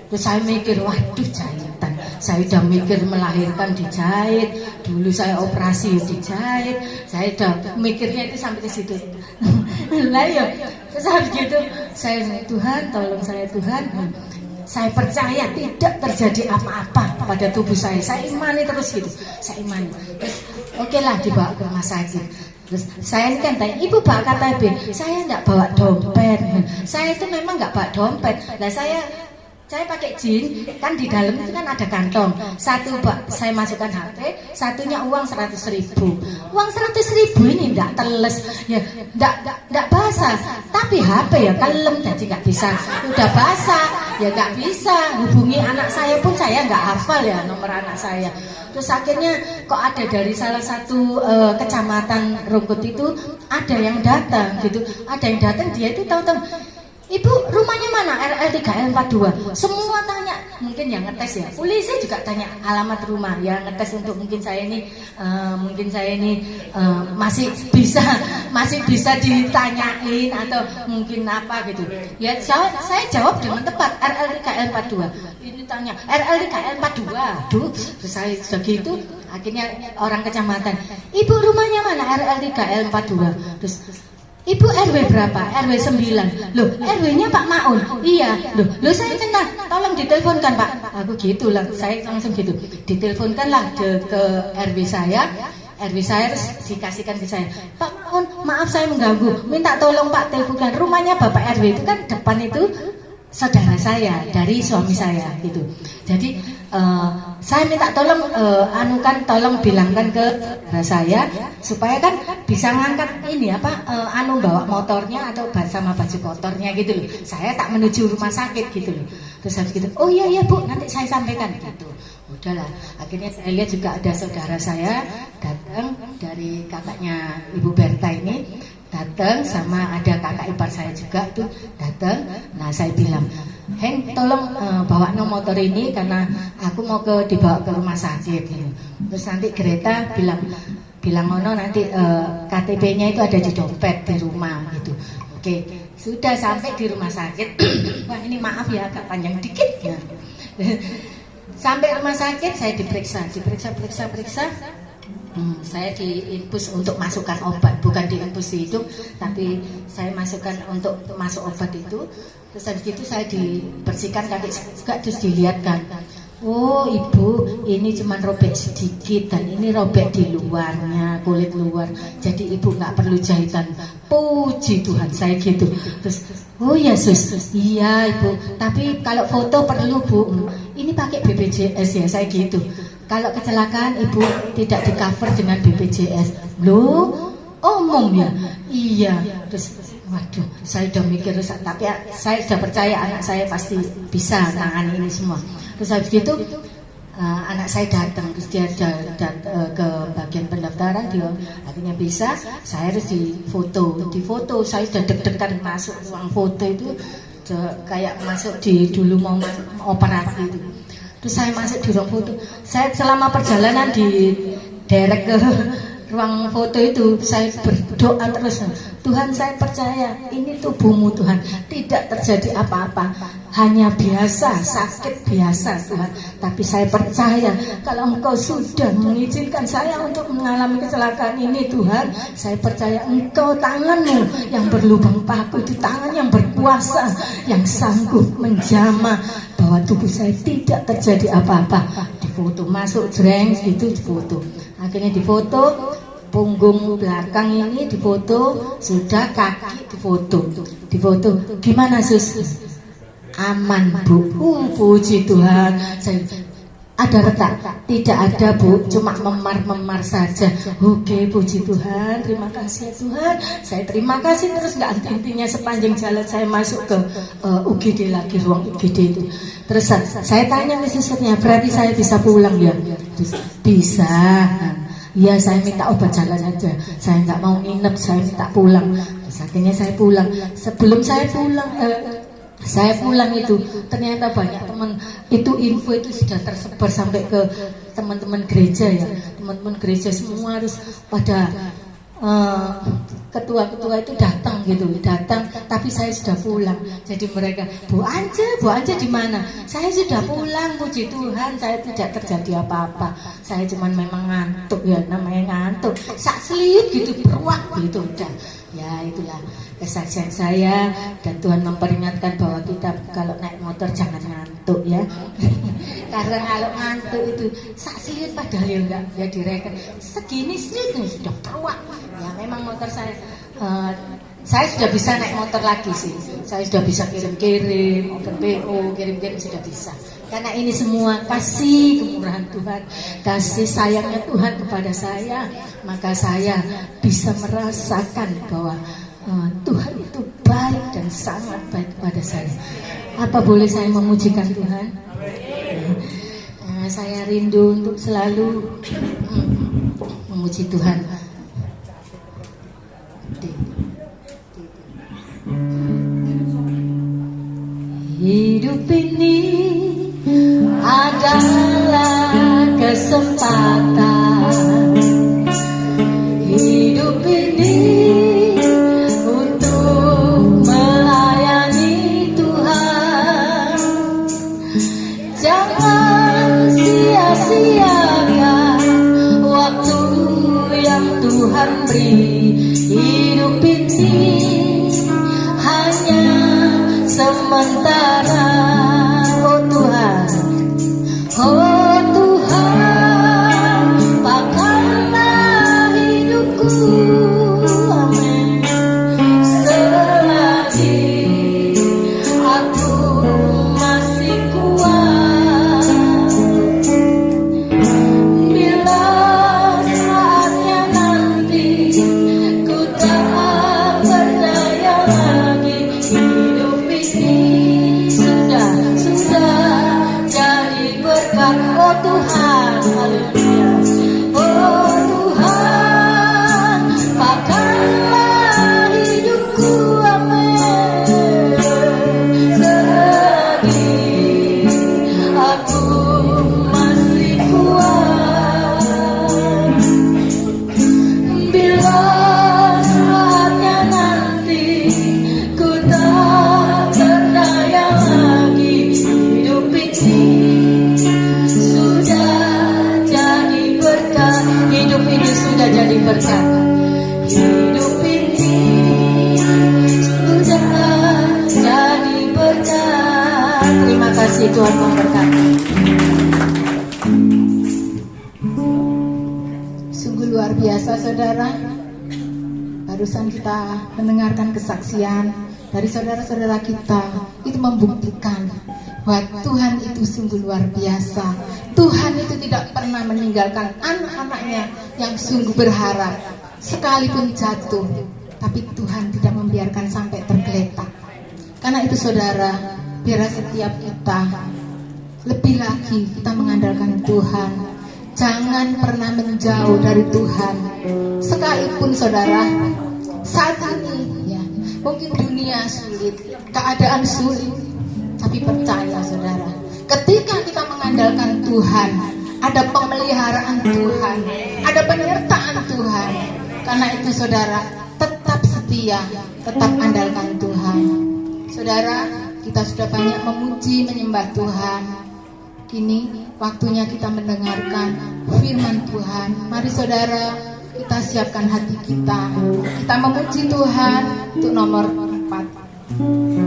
Terus saya mikir, waduh jahitan. Saya udah mikir melahirkan dijahit. Dulu saya operasi dijahit. Saya udah mikirnya itu sampai ke situ. Lah ya, terus habis gitu saya Tuhan, tolong saya Tuhan. Saya percaya tidak terjadi apa-apa pada tubuh saya. Saya imani terus gitu. Saya imani. Terus oke lah dibawa ke rumah sakit. Terus saya kan tanya, ibu bawa KTP? Saya enggak bawa dompet. Saya itu memang enggak bawa dompet. Lah saya pakai jin, kan di dalam itu kan ada kantong. Satu saya masukkan HP, satunya uang 100.000. Uang 100.000 ini enggak teles, ya enggak basah. Tapi HP ya kalem, jadi enggak bisa. Udah basah, ya enggak bisa. Hubungi anak saya pun saya enggak hafal ya nomor anak saya. Terus akhirnya kok ada dari salah satu kecamatan Rungkut itu ada yang datang gitu. Ada yang datang, dia itu tahu-tahu, ibu rumahnya mana? RL3L42. Semua tanya, mungkin yang ngetes ya. Polisi juga tanya alamat rumah, ya ngetes untuk mungkin saya ini masih bisa ditanyain atau mungkin apa gitu. Ya saya jawab dengan tepat RL3L42. Ini tanya RL3L42. Aduh, terus saya segitu akhirnya orang kecamatan, ibu rumahnya mana? RL3L42. Terus ibu RW berapa? RW 9. Loh, RW-nya Pak Maun. Iya. Loh saya kenal. Tolong diteleponkan, Pak. Aku gitu lah. Saya langsung gitu. Diteleponkanlah ke RW saya. RW saya terus dikasihkan ke saya. Pak Maun, maaf saya mengganggu. Minta tolong Pak teleponkan. Rumahnya Bapak RW itu kan depan itu saudara saya dari suami saya gitu. Jadi saya minta tolong tolong bilangkan ke saya supaya kan bisa ngangkat ini bawa motornya atau sama baju kotornya gitu loh. Saya tak menuju rumah sakit gitu loh. Terus habis gitu, oh iya Bu, nanti saya sampaikan gitu. Udahlah, akhirnya saya lihat juga ada saudara saya datang dari kakaknya Ibu Berta ini. Datang sama ada kakak ipar saya juga tuh datang. Nah saya bilang, Heng tolong bawa motor ini karena aku mau dibawa ke rumah sakit gitu. Terus nanti Greta bilang nanti KTP-nya itu ada di dompet di rumah gitu. Oke, sudah sampai di rumah sakit. Wah ini maaf ya agak panjang dikit ya. Sampai rumah sakit saya diperiksa. Saya diinfus untuk masukkan obat, bukan diinfus di hidung, tapi saya masukkan untuk masuk obat itu. Terus habis itu saya dibersihkan kaki juga, terus dilihatkan, oh ibu ini cuma robek sedikit dan ini robek di luarnya, kulit luar, jadi ibu nggak perlu jahitan. Puji Tuhan saya gitu. Terus oh ya sus, iya ibu, tapi kalau foto perlu bu, ini pakai BPJS ya saya gitu. Kalau kecelakaan ibu tidak di cover dengan BPJS. Loh, omong ya? Iya. Terus waduh, saya udah mikir, tapi saya sudah percaya anak saya pasti bisa nangani ini semua. Terus habis gitu anak saya datang, terus dia ke bagian pendaftaran, dia akhirnya bisa. Saya harus difoto. Saya sudah deg-degan masuk ruang foto itu, kayak masuk di dulu mau operasi itu. Terus saya masuk di ruang foto. Saya selama perjalanan di derek ke ruang foto itu saya berdoa terus, Tuhan saya percaya ini tubuhmu Tuhan, tidak terjadi apa-apa, hanya biasa, sakit biasa Tuhan, tapi saya percaya kalau Engkau sudah mengizinkan saya untuk mengalami kecelakaan ini Tuhan, saya percaya Engkau tanganmu yang berlubang paku itu tangan yang berkuasa, yang sanggup menjamah bahwa tubuh saya tidak terjadi apa-apa. Difoto, masuk jreng gitu, difoto. Akhirnya difoto, punggung belakang ini difoto, sudah kaki difoto. Gimana sus? Aman bu, puji Tuhan. Ada retak? Tidak ada bu, cuma memar saja. Oke, puji Tuhan, terima kasih Tuhan. Saya terima kasih terus nggak intinya sepanjang jalan saya masuk ke UGD lagi, ruang UGD itu. Terus saya tanya ke susternya, berarti saya bisa pulang ya? Bisa. Iya, saya minta obat jalan aja. Saya nggak mau nginep, saya minta pulang. Terus akhirnya saya pulang. Sebelum saya pulang itu ternyata banyak teman itu info itu sudah tersebar sampai ke teman-teman gereja ya. Teman-teman gereja semua harus pada ketua-ketua itu datang, tapi saya sudah pulang. Jadi mereka, Bu Ance di mana? Saya sudah pulang, puji Tuhan, saya tidak terjadi apa-apa. Saya cuman memang ngantuk ya, namanya ngantuk. Sak seliut gitu, beruak gitu udah. Ya itulah kesaksian saya, dan Tuhan memperingatkan bahwa kita kalau naik motor jangan ngantuk ya. Karena kalau ngantuk itu sak seliut padahal ya enggak, ya direken segini seliut sudah beruak. Ya memang motor saya sudah bisa naik motor lagi sih. Saya sudah bisa kirim-kirim, open PO, kirim-kirim sudah bisa. Karena ini semua kasih kemurahan Tuhan, kasih sayangnya Tuhan kepada saya, maka saya bisa merasakan bahwa Tuhan itu baik dan sangat baik kepada saya. Apa boleh saya memujikan Tuhan? Saya rindu untuk selalu memuji Tuhan. Hidup ini adalah kesempatan. Hidup ini untuk melayani Tuhan. Jangan sia-siakan waktu yang Tuhan beri. Hidup ini hanya sementara. Oh Tuhan, oh Tuhan, pakailah hidupku, amin. Selagi aku masih kuat, bila saatnya nanti ku tak berdaya lagi. Hidup ini sudah jadi berkat. Oh Tuhan, haleluya. Oh Tuhan, pakailah hidupku, amin. Selagi aku masih kuat, bila saatnya nanti ku tak berdaya lagi. Hidup ini sudah jadi berkat. Hidup ini sudah jadi berkat. Hidup ini sudah jadi berkat. Terima kasih Tuhan memberkati. Sungguh luar biasa saudara. Barusan kita mendengarkan kesaksian dari saudara-saudara kita. Itu membuktikan bahwa Tuhan itu sungguh luar biasa. Tuhan itu tidak pernah meninggalkan anak-anaknya yang sungguh berharap. sekalipun jatuh, tapi Tuhan tidak membiarkan sampai tergeletak. Karena itu saudara, biarlah setiap kita lebih lagi kita mengandalkan Tuhan. Jangan pernah menjauh dari Tuhan. Sekalipun saudara, saat ini ya, mungkin dunia sulit, keadaan sulit, tapi percaya saudara, ketika kita mengandalkan Tuhan, ada pemeliharaan Tuhan, ada penyertaan Tuhan. Karena itu saudara, tetap setia, tetap andalkan Tuhan. Saudara, kita sudah banyak memuji, menyembah Tuhan. Kini waktunya kita mendengarkan firman Tuhan. Mari saudara, kita siapkan hati kita. Kita memuji Tuhan untuk nomor 4.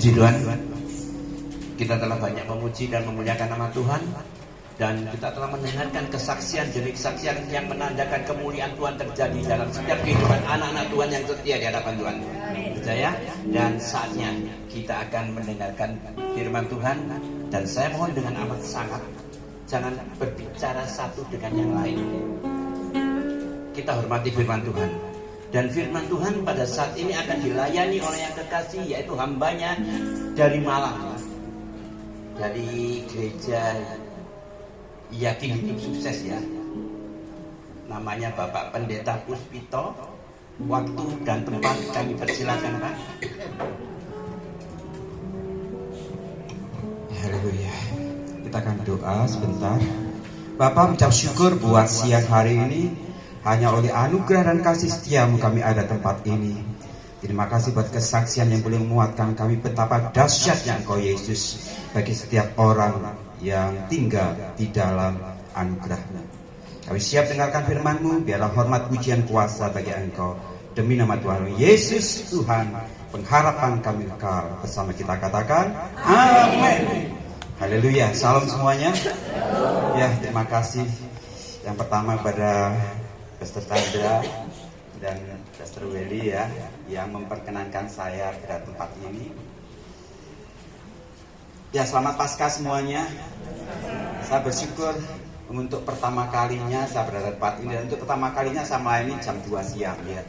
Puji Tuhan, kita telah banyak memuji dan memuliakan nama Tuhan, dan kita telah mendengarkan kesaksian demi kesaksian yang menandakan kemuliaan Tuhan terjadi dalam setiap kehidupan anak-anak Tuhan yang setia di hadapan Tuhan. Percaya? Dan saatnya kita akan mendengarkan firman Tuhan, dan saya mohon dengan amat sangat jangan berbicara satu dengan yang lain. Kita hormati firman Tuhan. Dan firman Tuhan pada saat ini akan dilayani oleh yang kekasih, yaitu hambanya dari Malang, dari gereja yakin hidup sukses ya. Namanya Bapak Pendeta Puspito. Waktu dan tempat kami persilakan, Pak. Haleluya. Kita akan doa sebentar. Bapak mengucap syukur buat siang hari ini. Hanya oleh anugerah dan kasih setiamu kami ada tempat ini. Terima kasih buat kesaksian yang boleh menguatkan kami betapa dahsyatnya Engkau Yesus bagi setiap orang yang tinggal di dalam anugerah-Mu. Kami siap dengarkan firman-Mu, biarlah hormat pujian kuasa bagi Engkau. Demi nama Tuhan Yesus Tuhan, pengharapan kami kekal. Bersama kita katakan, amin. Haleluya, salam semuanya. Ya, terima kasih. Yang pertama pada Pastor Chandra dan Pastor Welly ya, yang memperkenankan saya pada tempat ini. Ya, selamat Paskah semuanya. Saya bersyukur untuk pertama kalinya saya berada di tempat ini. Dan untuk pertama kalinya saya melayani jam 2 siang ya.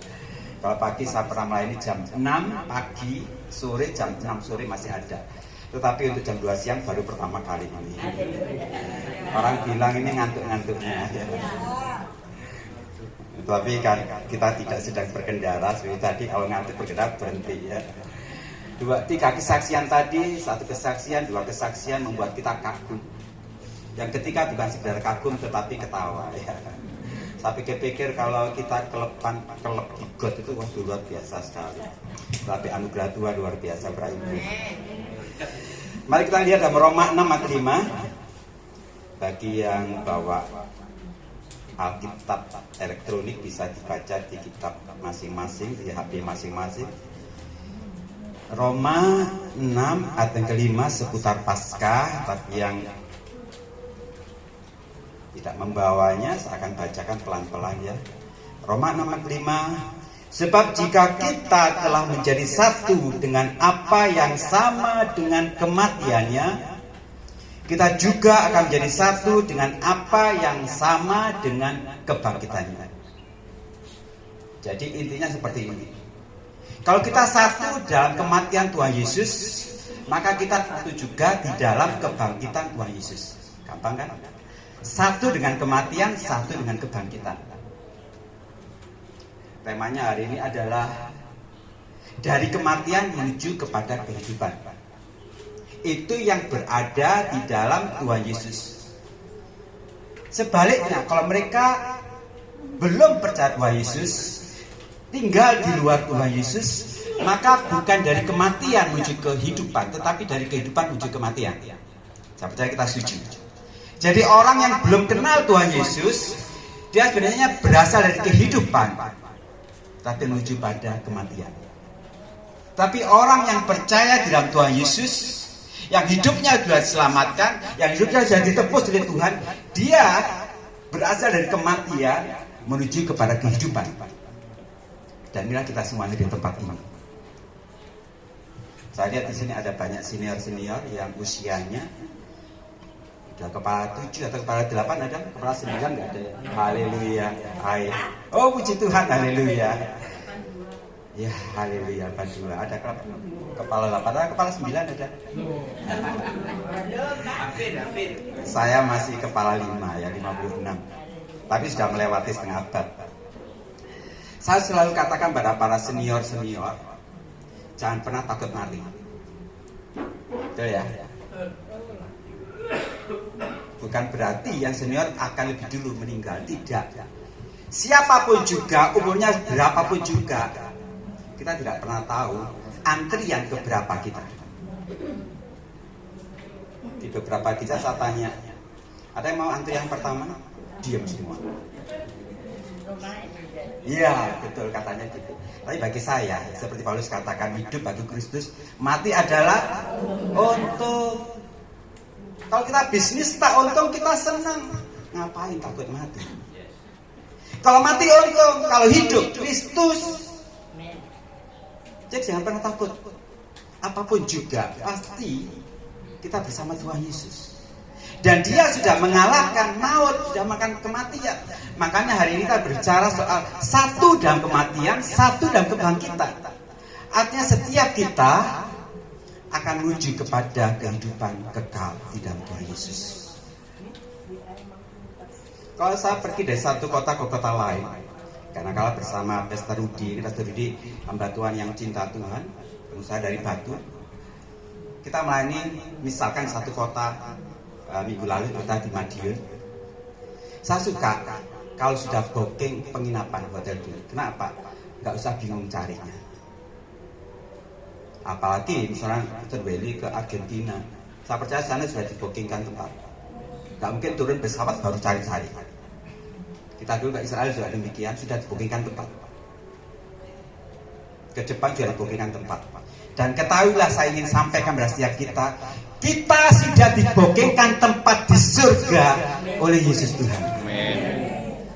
Kalau pagi saya pernah melayani jam 6 pagi, sore jam 6 sore masih ada. Tetapi untuk jam 2 siang baru pertama kali ini. Orang bilang ini ngantuk-ngantuknya ya. Tapi kan kita tidak sedang berkendara. Seperti tadi kalau ngantuk berkendara berhenti ya. 3 kesaksian tadi, 1 kesaksian, 2 kesaksian membuat kita kagum. Yang ketiga bukan sekedar kagum tetapi ketawa ya. Saya pikir-pikir kalau kita kelep di got itu wah luar biasa sekali. Tapi anugerah Tuhan luar biasa beribu. Mari kita lihat dalam Roma 6 ayat 5. Bagi yang bawa Alkitab elektronik bisa dibaca di kitab masing-masing, di HP masing-masing. Roma 6 ayat yang kelima seputar Paskah. Tapi yang tidak membawanya, saya akan bacakan pelan-pelan ya. Roma 6 ayat 5. Sebab jika kita telah menjadi satu dengan apa yang sama dengan kematiannya, kita juga akan menjadi satu dengan apa yang sama dengan kebangkitannya. Jadi intinya seperti ini. Kalau kita satu dalam kematian Tuhan Yesus, maka kita satu juga di dalam kebangkitan Tuhan Yesus. Gampang kan? Satu dengan kematian, satu dengan kebangkitan. Temanya hari ini adalah dari kematian menuju kepada kehidupan. Itu yang berada di dalam Tuhan Yesus. Sebaliknya, kalau mereka belum percaya Tuhan Yesus, tinggal di luar Tuhan Yesus, maka bukan dari kematian menuju kehidupan, tetapi dari kehidupan menuju kematian. Saya percaya kita setuju. Jadi orang yang belum kenal Tuhan Yesus, dia sebenarnya berasal dari kehidupan, tapi menuju pada kematian. Tapi orang yang percaya di dalam Tuhan Yesus, yang hidupnya sudah diselamatkan, yang hidupnya sudah ditebus oleh Tuhan, dia berasal dari kematian menuju kepada kehidupan. Dan inilah kita semuanya di tempat ini. Saya lihat di sini ada banyak senior-senior yang usianya sudah kepala 7 atau kepala 8 ada, kepala 9 nggak ada. Haleluya. Hai. Oh puji Tuhan, haleluya. Ya, haleluya. Ada kepala 8, ada kepala 9 ada. Saya masih kepala 5 ya, 56. Tapi sudah melewati setengah abad. Saya selalu katakan pada para senior-senior, jangan pernah takut mati. Betul ya? Bukan berarti yang senior akan lebih dulu meninggal, tidak. Siapapun juga, umurnya berapapun juga, kita tidak pernah tahu antrian keberapa kita. Di beberapa kisah saya tanya, ada yang mau antrian pertama? Diam semua. Iya, betul katanya gitu. Tapi bagi saya, seperti Paulus katakan, hidup bagi Kristus, mati adalah untung. Kalau kita bisnis tak untung, kita senang. Ngapain takut mati? Kalau mati untung, kalau hidup Kristus. Jadi jangan pernah takut. Apapun juga, pasti kita bersama Tuhan Yesus. Dan dia sudah mengalahkan maut, sudah makan kematian. Makanya hari ini kita berbicara soal satu dalam kematian, satu dalam kebangkitan. Artinya setiap kita akan menuju kepada kehidupan kekal di dalam Tuhan Yesus. Kalau saya pergi dari satu kota ke kota lain, karena kalau bersama Pastor Rudi hamba Tuhan yang cinta Tuhan, pengusaha dari Batu, kita melayani misalkan satu kota, minggu lalu kita di Madiun. Saya suka kalau sudah booking penginapan hotel dulu. Kenapa? Nggak usah bingung carinya. Apalagi misalnya terweli ke Argentina, saya percaya sana sudah dibookingkan tempat. Nggak mungkin turun pesawat baru cari-cari. Kita dulu ke Israel juga demikian, sudah dibookingkan tempat. Ke Jepang juga dibookingkan tempat. Dan ketahuilah, saya ingin sampaikan pada setiap kita sudah dibookingkan tempat di surga oleh Yesus Tuhan.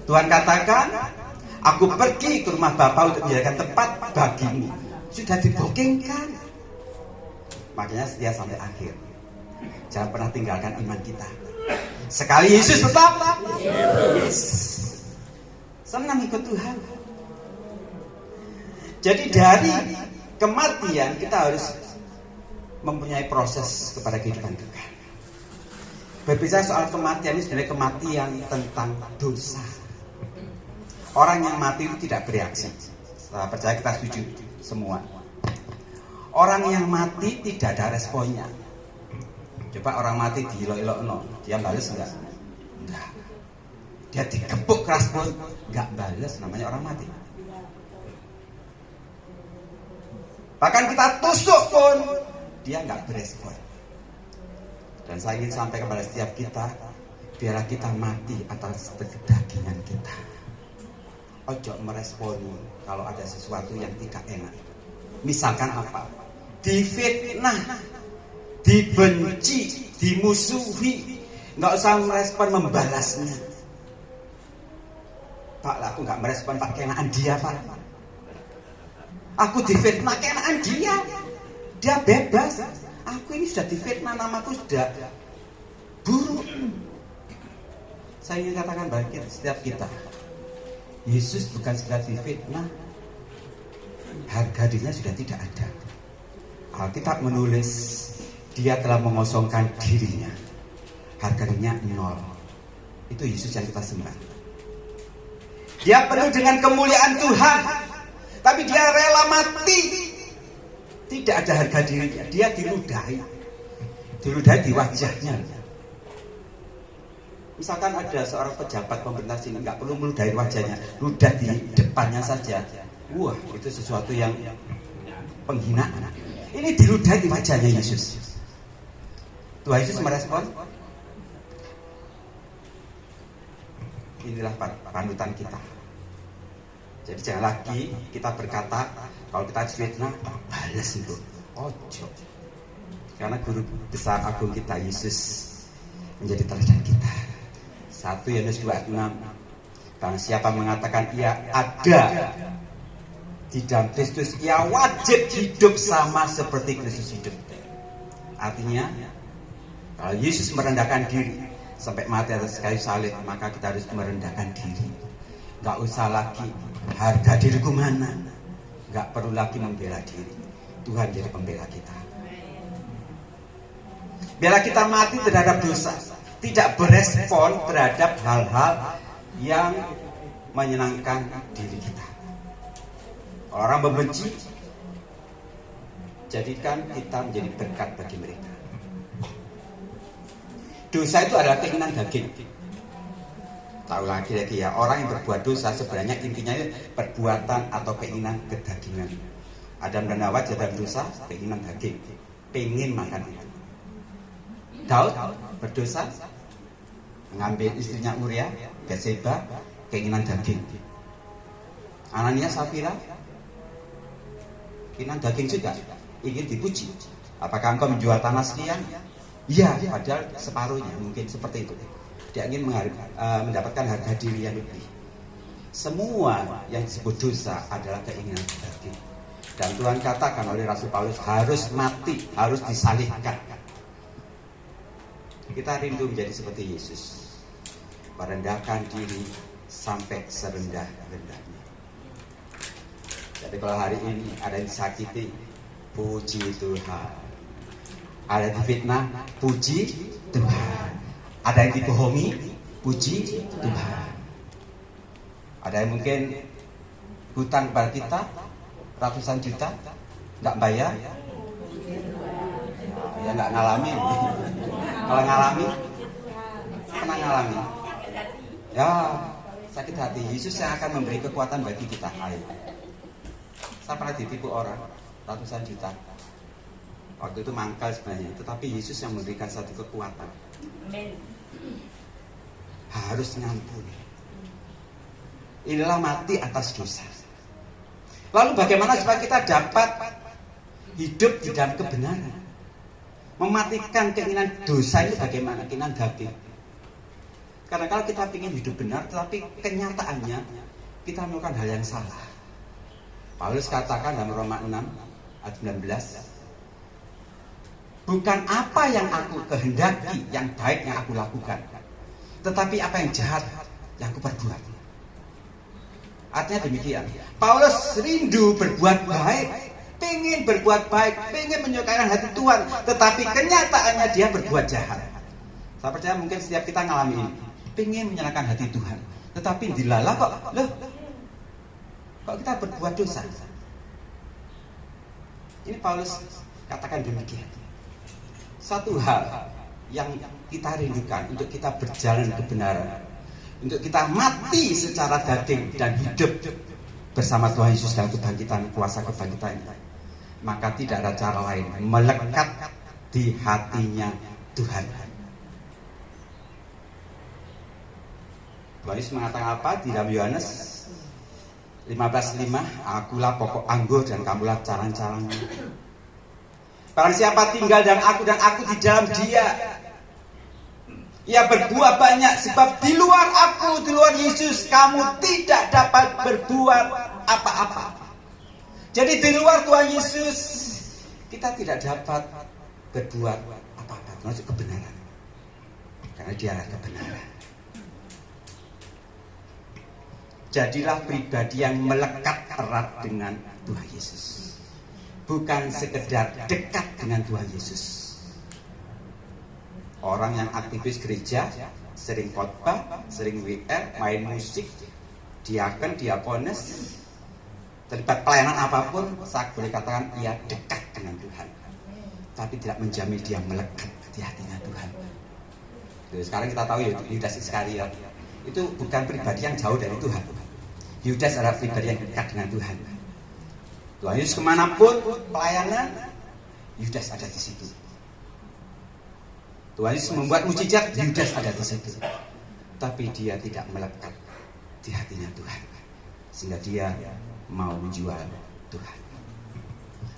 Tuhan katakan, aku pergi ke rumah Bapa untuk menyediakan tempat bagimu. Sudah dibookingkan. Makanya setia sampai akhir. Jangan pernah tinggalkan iman kita. Sekali Yesus tetap. Yes. Senang ikut Tuhan. Jadi dari kematian kita harus mempunyai proses kepada kehidupan kekal. Berbicara soal kematian ini sebenarnya kematian tentang dosa. Orang yang mati itu tidak bereaksi. Saya percaya kita setuju semua. Orang yang mati tidak ada responnya. Coba orang mati diilok-ilok, dia balas enggak? Enggak. Dia dikepuk keras pun enggak balas, namanya orang mati. Bahkan kita tusuk pun dia enggak berespon. Dan saya ingin sampaikan kepada setiap kita, biarlah kita mati atas kedagingan kita. Ojo meresponi kalau ada sesuatu yang tidak enak. Misalkan apa? Difitnah, dibenci, dimusuhi, nggak usah merespon membalasnya. Pak, aku nggak merespon Pak, kenaan dia Pak. Aku difitnah kenaan dia bebas. Aku ini sudah difitnah, namaku sudah buruk. Saya ingin katakan bagi setiap kita, Yesus bukan sekedar difitnah, harga dirinya sudah tidak ada. Alkitab menulis dia telah mengosongkan dirinya, harga dirinya 0. Itu Yesus yang kita sembah. Dia penuh dengan kemuliaan Tuhan, tapi dia rela mati. Tidak ada harga dirinya, dia diludahi di wajahnya. Misalkan ada seorang pejabat pemerintah sini, nggak perlu meludahi wajahnya, ludah di depannya saja. Wah, itu sesuatu yang penghinaan. Ini diludahi di wajahnya Yesus. Tuhan Yesus merespon. Inilah panutan kita. Jadi jangan lagi kita berkata kalau kita difitnah, balas itu. Ojo. Karena guru besar agung kita Yesus menjadi teladan kita. 1 Yohanes 2:6. Barang siapa mengatakan ia ada di dalam Kristus, ia wajib hidup sama seperti Kristus hidup. Artinya, kalau Yesus merendahkan diri sampai mati atas kayu salib, maka kita harus merendahkan diri. Gak usah lagi harga diriku mana, gak perlu lagi membela diri. Tuhan jadi pembela kita. Biarlah kita mati terhadap dosa, tidak berespon terhadap hal-hal yang menyenangkan diri kita. Orang membenci, jadikan kita menjadi berkat bagi mereka. Dosa itu adalah keinginan daging. Tahu lagi ya, orang yang berbuat dosa sebenarnya intinya perbuatan atau keinginan kedagingan. Adam dan Hawa jatuh dosa, keinginan daging, pengen makan itu. Daud berdosa, mengambil istrinya Uria, Batseba, keinginan daging. Anania, Safira, keinginan daging juga, ingin dipuji. Apakah engkau menjual tanah sekian? Iya, padahal separuhnya, mungkin seperti itu. Dia ingin mendapatkan harga diri yang lebih. Semua yang disebut dosa adalah keinginan daging. Dan Tuhan katakan oleh Rasul Paulus harus mati, harus disalibkan. Kita rindu menjadi seperti Yesus, merendahkan diri sampai serendah-rendahnya. Jadi kalau hari ini ada yang disakiti, puji Tuhan. Ada yang difitnah, puji Tuhan. Ada yang dibohongi, puji Tuhan. Ada yang mungkin hutang kepada kita ratusan juta, nggak bayar, ya nggak ngalamin. Kalau ngalamin, pernah ngalamin, ya sakit hati. Yesus yang akan memberi kekuatan bagi kita. Ayo. Saya pernah ditipu orang ratusan juta. Waktu itu mangkal sebenarnya, tetapi Yesus yang memberikan satu kekuatan. Harus ngampuni. Inilah mati atas dosa. Lalu bagaimana supaya kita dapat hidup di dalam kebenaran? Mematikan keinginan dosa ini bagaimana? Keinginan daging. Karena kalau kita ingin hidup benar, tetapi kenyataannya kita melakukan hal yang salah. Paulus katakan dalam Roma 6 ayat 19, bukan apa yang aku kehendaki yang baik yang aku lakukan, tetapi apa yang jahat yang aku perbuat. Artinya demikian, Paulus rindu berbuat baik, pengen berbuat baik, pengen menyukai hati Tuhan, tetapi kenyataannya dia berbuat jahat. Saya percaya mungkin setiap kita ngalami ini, pengen menyenangkan hati Tuhan, tetapi dilalah kok kita berbuat dosa. Ini Paulus katakan demikian. Satu hal yang kita rindukan untuk kita berjalan kebenaran, untuk kita mati secara daging dan hidup bersama Tuhan Yesus dalam kebangkitan, kuasa kebangkitan ini, maka tidak ada cara lain melekat di hatinya Tuhan. Tuhan Yesus mengatakan apa di dalam Yohanes 15:5, akulah pokok anggur dan kamulah carang-carangnya. Barang siapa tinggal dalam aku dan aku di dalam dia, ia berbuah banyak, sebab di luar aku, di luar Yesus, kamu tidak dapat berbuat apa-apa. Jadi di luar Tuhan Yesus, kita tidak dapat berbuat apa-apa, termasuk kebenaran. Karena dia adalah kebenaran. Jadilah pribadi yang melekat erat dengan Tuhan Yesus, bukan sekedar dekat dengan Tuhan Yesus. Orang yang aktivis gereja, sering khotbah, sering WR, main musik, diaken, diakones, terlibat pelayanan apapun, saya boleh katakan ia dekat dengan Tuhan, tapi tidak menjamin dia melekat di hatinya Tuhan. Jadi sekarang kita tahu ya, Yudas Iskariot itu bukan pribadi yang jauh dari Tuhan. Yudas adalah pribadi yang dekat dengan Tuhan. Tuhan Yesus kemanapun pelayanan, Yudas ada di situ. Tuhan Yesus membuat mujizat, Yudas ada di situ. Tapi dia tidak melekat di hatinya Tuhan, sehingga dia mau menjual Tuhan.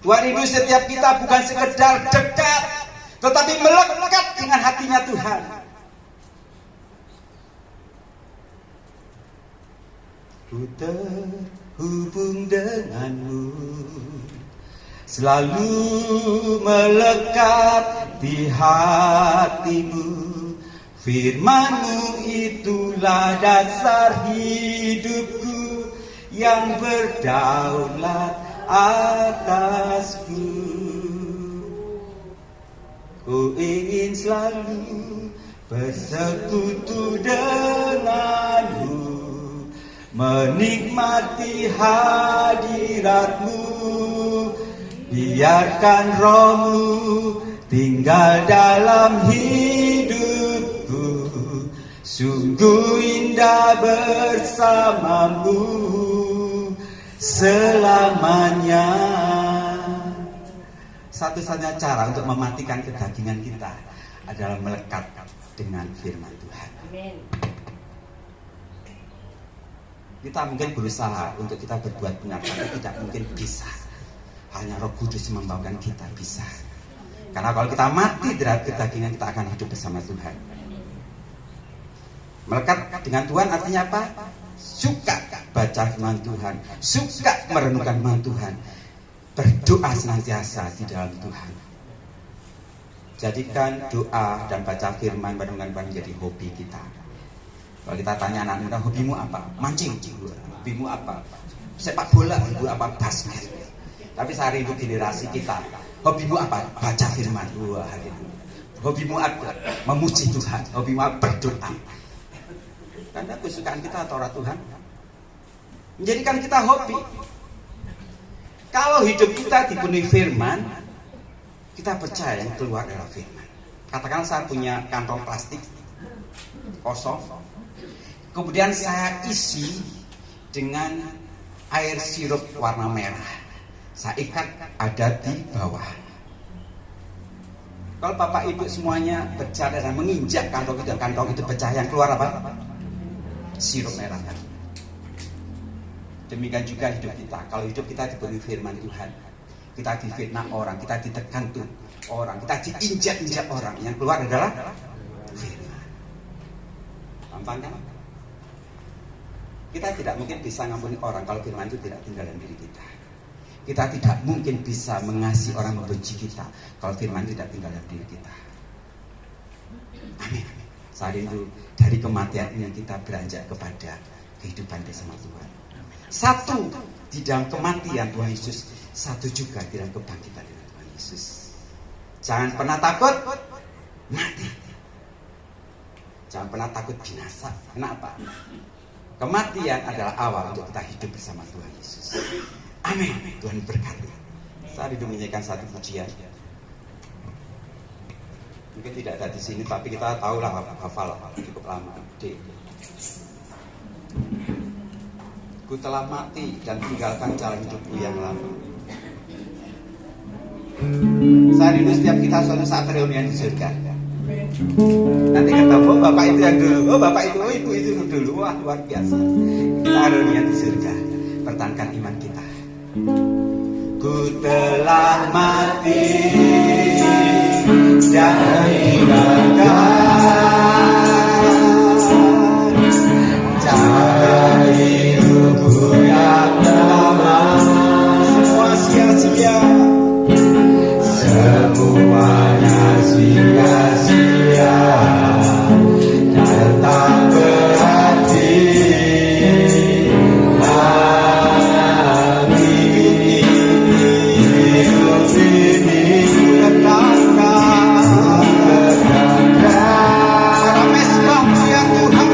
Tuhan rindu setiap kita bukan sekedar dekat, tetapi melekat dengan hatinya Tuhan. Ku terhubung denganmu, selalu melekat di hatimu. Firman-Mu itulah dasar hidupku yang berdaulat atasku. Ku ingin selalu bersekutu denganmu, menikmati hadirat-Mu. Biarkan Roh-Mu tinggal dalam hidupku, sungguh indah bersama-Mu selamanya. Satu-satunya cara untuk mematikan kedagingan kita adalah melekat dengan firman Tuhan. Kita mungkin berusaha untuk kita berbuat benar, tapi tidak mungkin bisa. Hanya Roh Kudus membawakan kita bisa. Karena kalau kita mati dari kedagingan, kita akan hidup bersama Tuhan. Melekat dengan Tuhan artinya apa? Suka baca firman Tuhan, suka merenungkan firman Tuhan, berdoa senantiasa di dalam Tuhan. Jadikan doa dan baca firman merenungkan Tuhan menjadi hobi kita. Kalau kita tanya anak muda, hobimu apa? Mancing. Hobimu apa? Sepak bola. Hobimu apa? Basket. Tapi saya rindu generasi kita. Hobimu apa? Baca firman. Wah, hobimu apa? Memuji Tuhan. Hobimu apa? Berdoa. Karena kesukaan kita Taurat Tuhan. menjadikan kita hobi. Kalau hidup kita dipenuhi firman, kita percaya yang keluar adalah firman. Katakan saya punya kantong plastik kosong, kemudian saya isi dengan air sirup warna merah. Saya ikat ada di bawah. Kalau Bapak Ibu semuanya bercadar dan menginjak kantong itu pecah, yang keluar apa? Sirup merah kan. Demikian juga hidup kita. Kalau hidup kita dipenuhi firman Tuhan, kita difitnah orang, kita ditekan tuh orang, kita diinjak-injak orang, yang keluar adalah firman. Gampang kan? Kita tidak mungkin bisa ngampuni orang kalau firman itu tidak tinggal dalam diri kita. Kita tidak mungkin bisa mengasihi orang membenci kita kalau firman tidak tinggal dalam diri kita. Amin. Saat itu dari kematian ini kita beranjak kepada kehidupan bersama Tuhan. Satu di dalam kematian Tuhan Yesus, satu juga di dalam kebangkitan dengan Tuhan Yesus. Jangan pernah takut mati. Jangan pernah takut binasa. Kenapa? Kematian adalah awal untuk kita hidup bersama Tuhan Yesus. Amin. Tuhan berkati. Saya menyanyikan satu pujian. Mungkin tidak ada di sini, tapi kita tahulah hafal cukup lama. Ku telah mati dan tinggalkan jalan hidupku yang lama. Saya rindu setiap kita suatu saat reunian di surga. Nanti ketemu bapak itu yang dulu, bapak itu, ibu itu dulu, wah luar biasa. Kita reunian di surga, pertahankan iman kita. Ku telah mati dan tinggalkan jalan hidupku yang lama. Semua sia-sia, semuanya sia-sia dan tak berarti lagi. Hidup ini para mesbahmu ya Tuhan,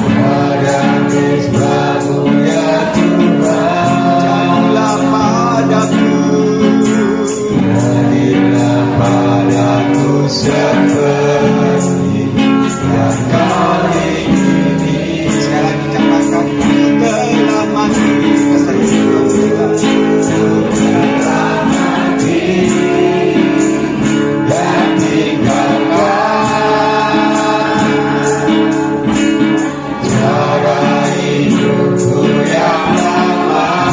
pada mesbahmu ya Tuhan, jadilah padaku, jadilah padaku seperti yang kau ingini. Sekali lagi katakan, ku telah mati bersama Tuhan, ku telah mati dan tinggalkan cara hidupku yang lama.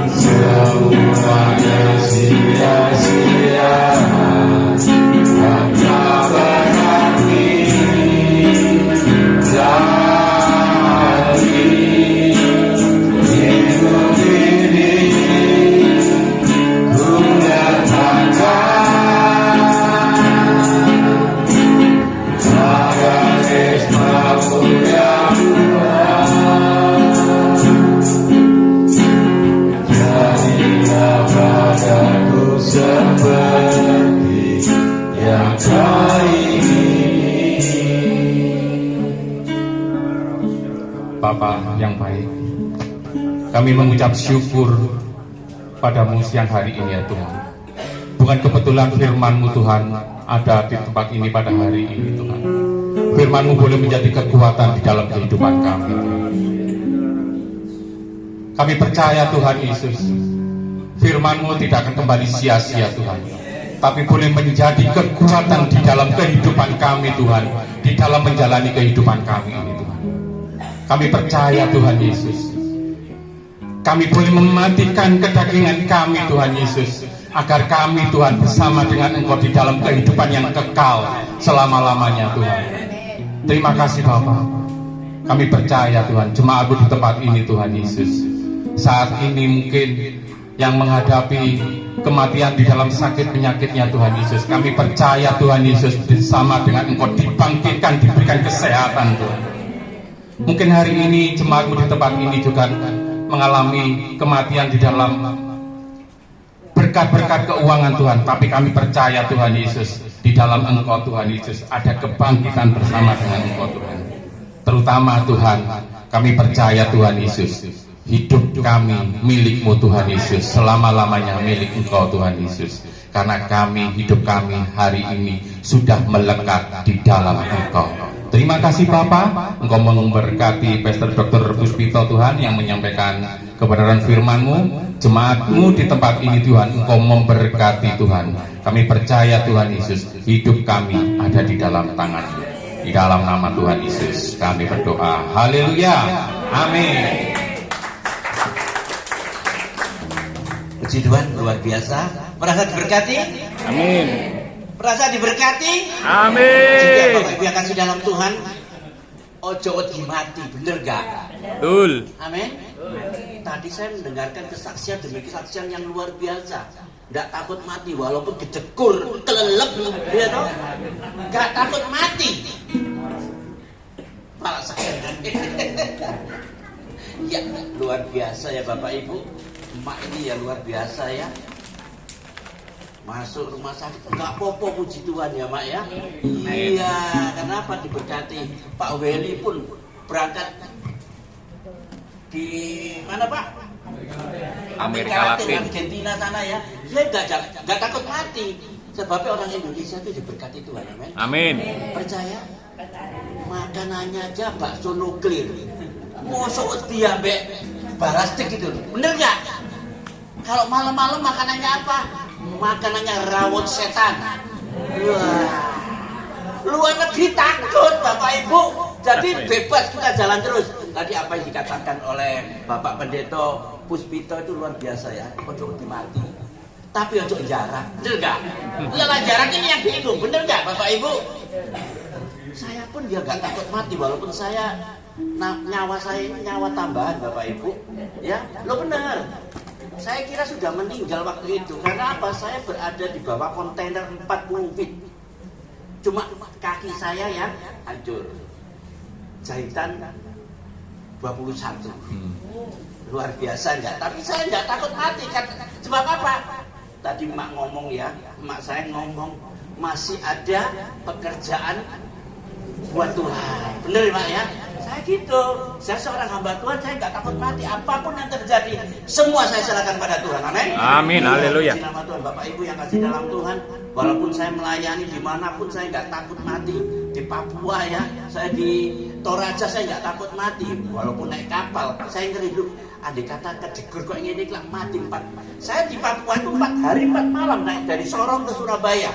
Semuanya sia-sia dan tak berarti lagi. Hidup ini ku nyatakan pada mesbahmu ya Tuhan, jadilah padaku seperti yang kau ingini. Bapa yang baik, kami mengucap syukur padamu siang hari ini ya Tuhan. Bukan kebetulan firman-Mu Tuhan ada di tempat ini pada hari ini Tuhan. Firman-Mu boleh menjadi kekuatan di dalam kehidupan kami. Kami percaya Tuhan Yesus, firman-Mu tidak akan kembali sia-sia Tuhan, tapi boleh menjadi kekuatan di dalam kehidupan kami Tuhan, di dalam menjalani kehidupan kami ini Tuhan. Kami percaya Tuhan Yesus, kami boleh mematikan kedagingan kami Tuhan Yesus, agar kami Tuhan bersama dengan Engkau di dalam kehidupan yang kekal selama-lamanya Tuhan. Terima kasih Bapa. Kami percaya Tuhan, jemaatmu di tempat ini Tuhan Yesus, saat ini mungkin yang menghadapi kematian di dalam sakit penyakitnya Tuhan Yesus, kami percaya Tuhan Yesus bersama dengan Engkau dibangkitkan, diberikan kesehatan Tuhan. Mungkin hari ini jemaatmu di tempat ini juga mengalami kematian di dalam berkat-berkat keuangan Tuhan, tapi kami percaya Tuhan Yesus, di dalam Engkau Tuhan Yesus ada kebangkitan bersama dengan Engkau Tuhan. Terutama Tuhan, kami percaya Tuhan Yesus, hidup kami milik-Mu Tuhan Yesus, selama-lamanya milik Engkau Tuhan Yesus. Karena hidup kami hari ini sudah melekat di dalam Engkau. Terima kasih Bapa, Engkau memberkati Pastor Dr. Puspito Tuhan yang menyampaikan kebenaran firman-Mu, jemaat-Mu di tempat ini Tuhan, Engkau memberkati Tuhan. Kami percaya Tuhan Yesus, hidup kami ada di dalam tangan-Mu. Di dalam nama Tuhan Yesus kami berdoa. Haleluya. Amin. Puji Tuhan, luar biasa. Merasa diberkati? Amin. Merasa diberkati? Amin. Jika Bapak Ibu yang kasih dalam Tuhan, ojo mati, bener gak? Betul. Amin. Tadi saya mendengarkan kesaksian demi kesaksian yang luar biasa. Nggak takut mati walaupun kecekur, kelelep, ya toh? Nggak takut mati. Malah saya. Ya luar biasa ya Bapak Ibu. Emak ini ya luar biasa ya. Masuk rumah sakit nggak popo, puji Tuhan ya Mak ya. Iya, kenapa diberkati? Pak Weli pun berangkat di mana Pak? Amerika Latin, Argentina sana ya. Dia nggak takut mati. Sebabnya orang Indonesia itu diberkati Tuhan, amin. Amin. Percaya? Makanannya aja bakso nuklir. Mosok dia mbek barastik gitu, bener nggak? Kalau malam-malam makanannya apa? Makanannya rawon setan. Wah, luar negeri takut Bapak Ibu. Jadi bebas kita jalan terus. Tadi apa yang dikatakan oleh Bapak Pendeta Puspito itu luar biasa ya. Ojo mati. Tapi ojo jarak, bener nggak? Lelah jarak ini yang bingung, bener nggak Bapak Ibu? Saya pun dia nggak takut mati walaupun saya nyawa saya ini nyawa tambahan Bapak Ibu. Ya, lo bener. Saya kira sudah meninggal waktu itu. Karena apa? Saya berada di bawah kontainer 40 feet. Cuma kaki saya yang hancur. Jahitan 21. Luar biasa enggak? Tapi saya enggak takut mati. Sebab apa? Tadi Mak ngomong ya, Mak saya ngomong masih ada pekerjaan buat Tuhan. Bener Mak ya? Saya gitu. Saya seorang hamba Tuhan, saya enggak takut mati. Apapun yang terjadi, semua saya serahkan pada Tuhan. Amin. Amin. Haleluya. Nama Tuhan, Bapak Ibu yang kasih dalam Tuhan, walaupun saya melayani dimanapun saya enggak takut mati. Di Papua ya, saya di Toraja saya nggak takut mati, walaupun naik kapal saya ngeri dulu. Andai kata kejegur kok ini lah mati 4. Saya di Papua itu 4 hari 4 malam naik dari Sorong ke Surabaya.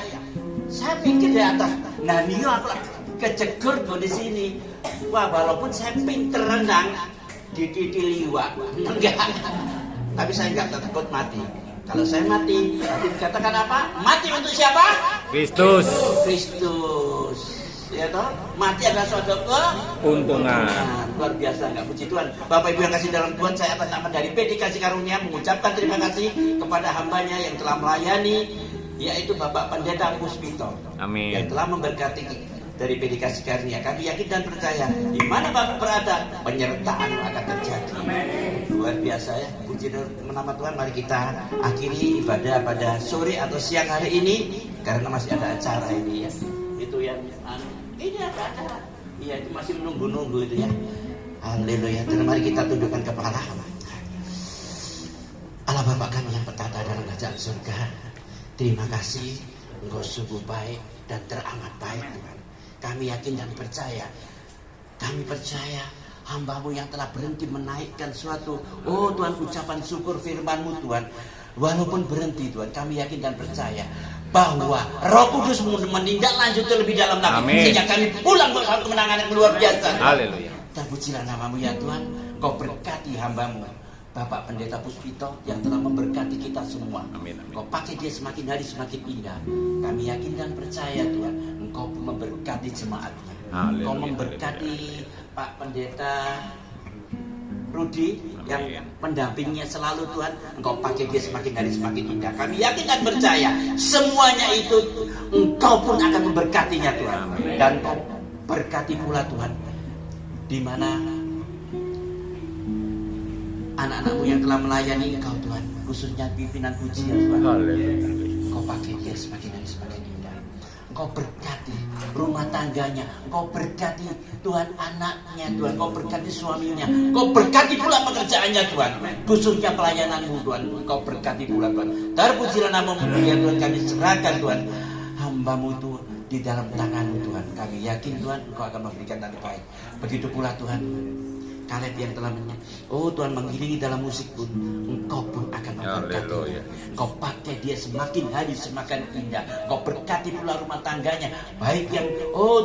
Saya pikir di atas, nah nih aku kejegur di sini. Wah, walaupun saya pinter renang di liwat, enggak. Tapi saya nggak takut mati. Kalau saya mati, dikatakan apa? Mati untuk siapa? Kristus. Kristus. Ya toh, mati adalah suatu keuntungan. Luar biasa, nggak puji Tuhan. Bapak Ibu yang kasih dalam Tuhan, saya atas nama dari PD Kasih Karunia mengucapkan terima kasih kepada hambanya yang telah melayani, yaitu Bapak Pendeta Puspito. Amin. Yang telah memberkati dari PD Kasih Karunia. Kami yakin dan percaya di mana Bapak berada, penyertaan akan terjadi. Luar biasa ya, puji nama Tuhan. Mari kita akhiri ibadah pada sore atau siang hari ini karena masih ada acara ini ya. Itu yang ini apa acara? Iya, itu masih menunggu-nunggu itu ya. Haleluya. Dan mari kita tundukkan kepala. Allah Bapa kami yang bertata dalam kerajaan surga, terima kasih, Engkau sungguh baik dan teramat baik Tuhan. Kami yakin dan percaya. Kami percaya hamba-Mu yang telah berhenti menaikkan suatu, oh Tuhan, ucapan syukur firman-Mu Tuhan. Walaupun berhenti Tuhan, kami yakin dan percaya bahwa Roh Kudus menindaklanjuti lebih dalam lagi, sehingga kami pulang ke satu kemenangan yang luar biasa. Haleluya. Dan pujilah nama-Mu ya Tuhan. Kau berkati hamba-Mu Bapak Pendeta Puspito yang telah memberkati kita semua. Amin. Kau pakai dia semakin hari semakin indah. Kami yakin dan percaya Tuhan, Engkau memberkati jemaat-Nya. Kau memberkati Pak Pendeta Rudi yang pendampingnya selalu Tuhan, Engkau pakai dia semakin hari semakin indah. Kami yakin dan percaya semuanya itu Engkau pun akan memberkatinya Tuhan. Dan Engkau berkati pula Tuhan di mana anak-anak-Mu yang telah melayani Engkau Tuhan, khususnya pimpinan pujian Tuhan. Engkau pakai dia semakin hari semakin indah. Engkau berkati rumah tangganya, Engkau berkati Tuhan anaknya, Tuhan, Engkau berkati suaminya, Engkau berkati pula pekerjaannya, Tuhan, khususnya pelayananmu, Tuhan, Engkau berkati pula, Tuhan. Terpujilah namamu ya Tuhan, kami serahkan Tuhan hamba-Mu itu di dalam tangan-Mu, Tuhan. Kami yakin Tuhan Engkau akan memberikan yang terbaik. Begitu pula Tuhan Kaleb yang telah Tuhan mengiringi dalam musik pun, Engkau pun akan memberkati. Engkau pakai dia semakin hari semakin indah. Engkau berkati pula rumah tangganya, baik yang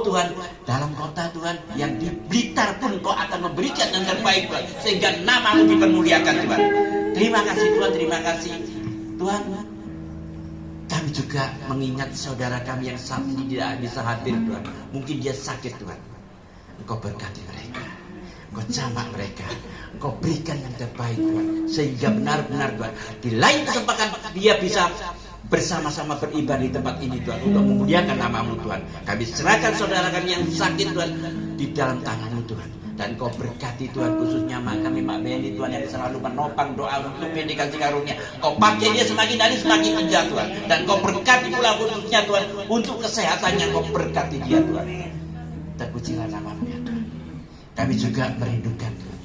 Tuhan dalam kota Tuhan, yang di Blitar pun Engkau akan memberikan yang terbaik Tuhan, sehingga nama-Mu dipermuliakan Tuhan. Terima kasih Tuhan, terima kasih Tuhan. Kami juga mengingat saudara kami yang saat ini tidak bisa hadir Tuhan. Mungkin dia sakit Tuhan. Engkau berkati mereka, Engkau jamah mereka, Engkau berikan yang terbaik Tuhan, sehingga benar-benar Tuhan di lain kesempatan dia bisa bersama-sama beribadah di tempat ini Tuhan, untuk memuliakan nama-Mu Tuhan. Kami serahkan saudara kami yang sakit Tuhan di dalam tangan-Mu Tuhan, dan Engkau berkati Tuhan, khususnya kami Mak Beni Tuhan, yang selalu menopang doa untuk dikasih karunia. Engkau pakai dia semakin hari semakin indah Tuhan, dan Engkau berkati pula khususnya Tuhan untuk kesehatannya, Engkau berkati dia Tuhan. Terpujilah nama-Mu ya Tuhan. Kami juga merindukan Tuhan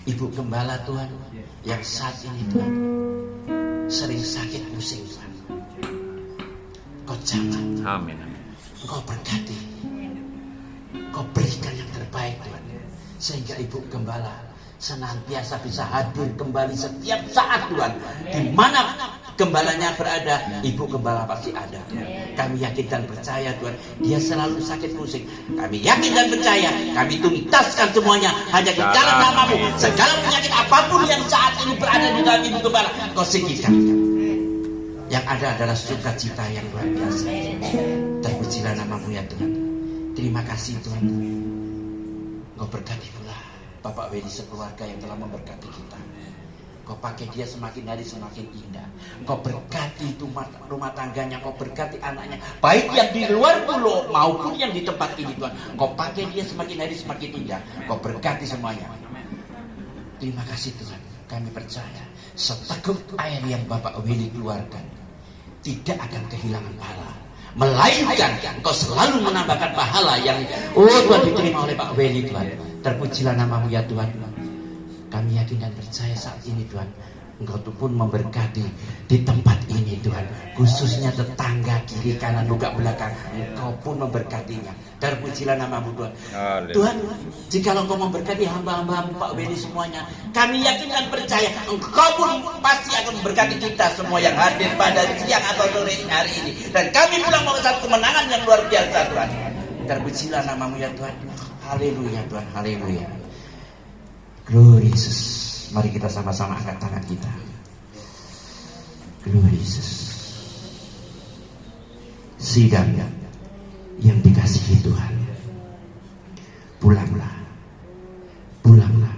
Ibu Gembala Tuhan, yang saat ini Tuhan sering sakit pusing Tuhan. Engkau jamah, Amin. Engkau berkati, Engkau berikan yang terbaik Tuhan, sehingga Ibu Gembala senantiasa bisa hadir kembali setiap saat Tuhan. Di mana gembalanya berada, Ibu Gembala pasti ada Tuhan. Kami yakin dan percaya Tuhan, dia selalu sakit pusing. Kami yakin dan percaya, kami tuntaskan semuanya hanya di dalam nama-Mu. Segala penyakit apapun yang saat ini berada di dalam Ibu Gembala, Kau singkirkan. Yang ada adalah sukacita yang luar biasa. Terpujilah nama-Mu ya Tuhan. Terima kasih Tuhan. Engkau berkati pula Bapak Wedi sekeluarga yang telah memberkati kita. Kau pakai dia semakin hari semakin indah. Kau berkati itu rumah tangganya, Kau berkati anaknya, baik yang di luar pulau maupun yang di tempat ini Tuhan. Kau pakai dia semakin hari semakin indah. Kau berkati semuanya. Terima kasih Tuhan. Kami percaya seteguk air yang Bapak Willy keluarkan tidak akan kehilangan pahala, melainkan Engkau selalu menambahkan pahala yang Tuhan diterima oleh Pak Willy Tuhan. Terpujilah nama-Mu ya Tuhan. Kami yakin dan percaya saat ini Tuhan, Engkau tuh pun memberkati di tempat ini Tuhan, khususnya tetangga kiri kanan luka belakang, Engkau pun memberkatinya. Terpujilah nama-Mu Tuhan. Tuhan, jika Engkau memberkati hamba-hamba Pak Beni semuanya, kami yakin dan percaya Engkau pun pasti akan memberkati kita semua yang hadir pada siang atau sore hari ini, dan kami pulang mengucap kemenangan yang luar biasa Tuhan. Terpujilah nama-Mu ya Tuhan. Haleluya Tuhan, haleluya. Glory Yesus. Mari kita sama-sama angkat tangan kita. Glory Yesus. Sidang yang dikasihi Tuhan, pulanglah, pulanglah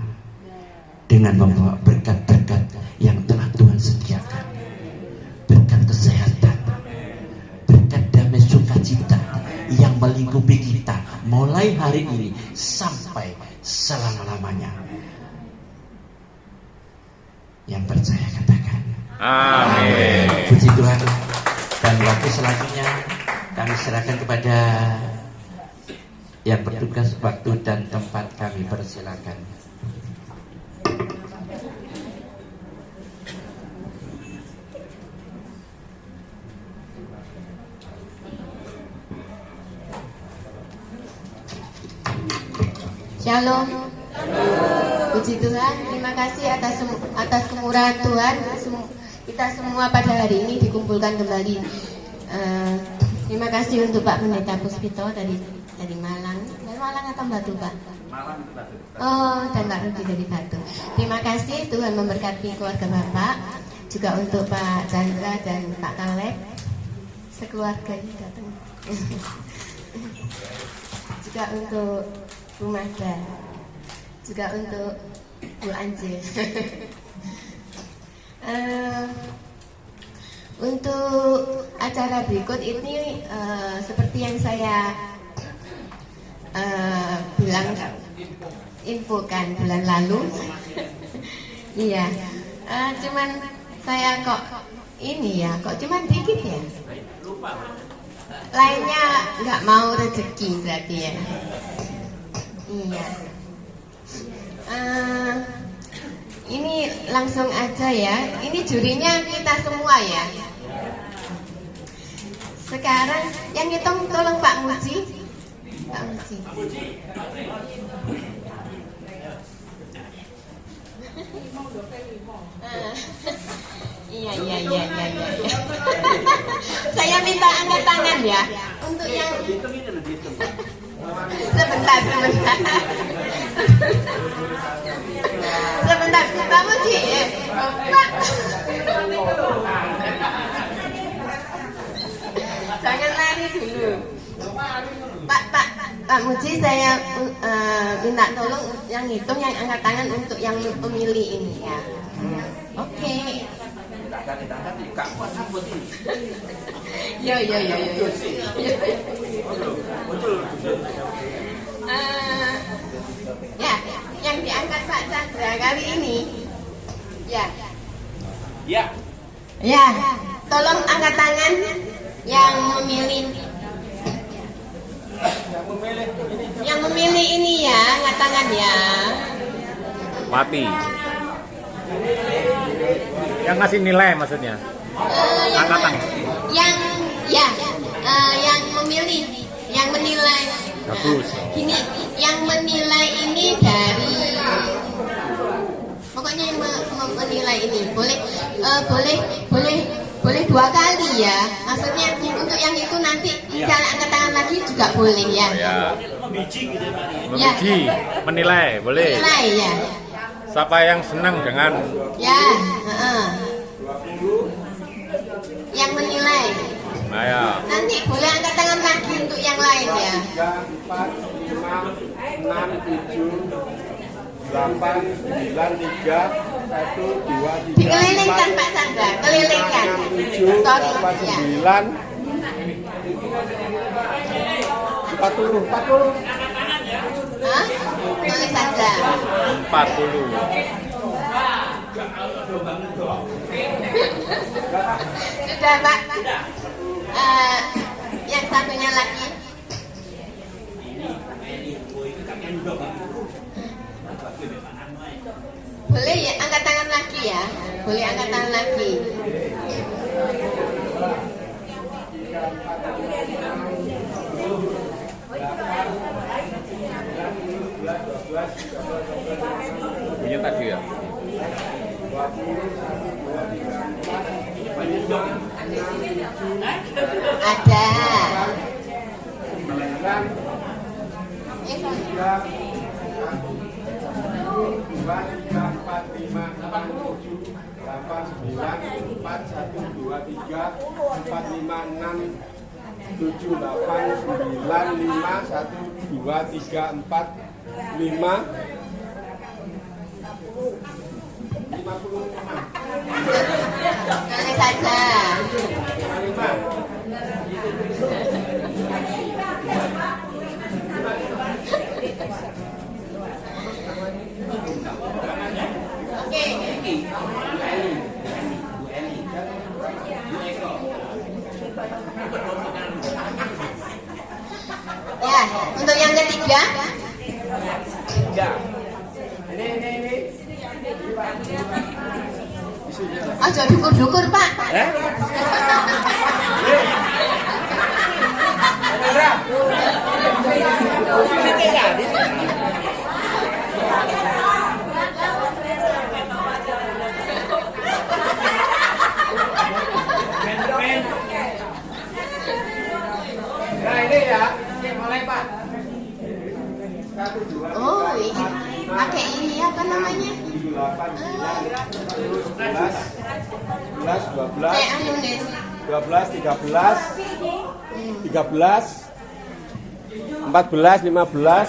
dengan membawa berkat-berkat yang telah Tuhan sediakan. Berkat kesehatan, berkat damai sukacita yang melingkupi kita mulai hari ini sampai selama-lamanya. Yang percaya katakan amin. Puji Tuhan. Dan waktu selanjutnya kami serahkan kepada yang bertugas, waktu dan tempat kami persilakan. Shalom. Puji Tuhan, terima kasih atas kemurahan Tuhan. Kita semua pada hari ini dikumpulkan kembali. Terima kasih untuk Pak Pendeta Puspito dari Malang. Dari Malang atau Batu Pak? Malang Batu. Oh, dan Pak Rudi dari Batu. Terima kasih, Tuhan memberkati keluarga Bapak. Juga untuk Pak Chandra dan Pak Kaleb, sekeluarga ini datang. Juga untuk Bu Magda, juga untuk Bu Anjil. Untuk acara berikut ini seperti yang saya infokan bulan lalu. Iya, cuman saya kok ini ya, kok cuman dikit ya. lainnya nggak mau rezeki berarti ya. Iya. Ini langsung aja ya. Ini jurinya kita semua ya. Sekarang yang ngitung tolong Pak Muji. Pak Muji. Iya. Saya minta angkat tangan ya untuk yang sebentar. Sebentar, Pak Muji. Pak. Jangan lari dulu. Pak Muji, saya minta tolong yang hitung, yang angkat tangan untuk yang memilih ini ya. Oke. Yo. Ya, yang diangkat Pak Chandra kali ini. Ya. Ya, tolong angkat tangan yang memilih. Yang memilih ini ya, angkat tangan ya. Mati. Yang ngasih nilai maksudnya. Angkat tangan. Yang memilih, yang menilai. Bagus. Ini yang menilai ini dari, pokoknya yang menilai ini boleh 2 kali ya. Maksudnya untuk yang itu nanti jangan angkat tangan lagi juga boleh ya. Memuji, menilai, boleh. Menilai ya. Siapa yang senang dengan yang menilai. Ya. Nanti boleh angkat tangan lagi untuk yang lain ya. 3, 4, 5, 6, 7, 8, 9, 3, 1, 2, 3, Dikelilingkan Pak Chandra, kelilingkan. 7, 8, 9, 40. Hah? Tulis saja. 40. Sudah Pak. Yang satunya lagi. Boleh ya angkat tangan lagi ya. Boleh angkat tangan lagi. Punya tadi ya. Ada. Boleh saja. Oke. Ya, untuk yang ketiga. Aja dukur-dukur Pak. Nah ini ya, mulai Pak. Oh, ini pakai ini apa namanya? 11, 12, 13, 14, 15, 16,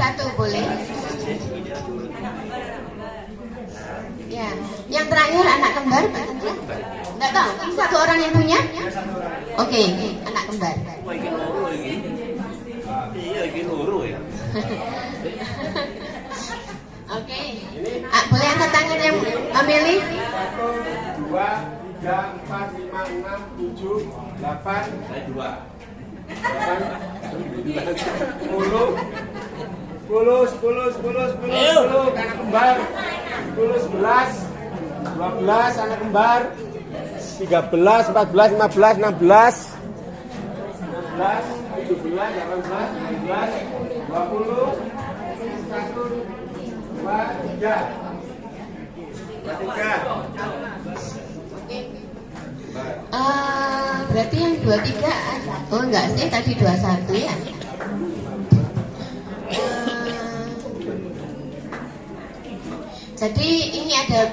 Satu boleh. Ya, yang terakhir anak kembar, Pak Chandra. Enggak tahu, satu orang yang punya? Oke, anak kembar. Iya, ini loro ya. Oke. Boleh angkat tangan yang memilih? 1, 2, 3, 4, 5, 6, 7, 8. Saya 2. 10 anak kembar. 10, 11, 12 anak kembar. 13, 14, 15, 16, 17, 18, 19, 20, 21, 2, 3. Berarti yang 23, oh enggak sih, tadi 21 ya. Jadi ini ada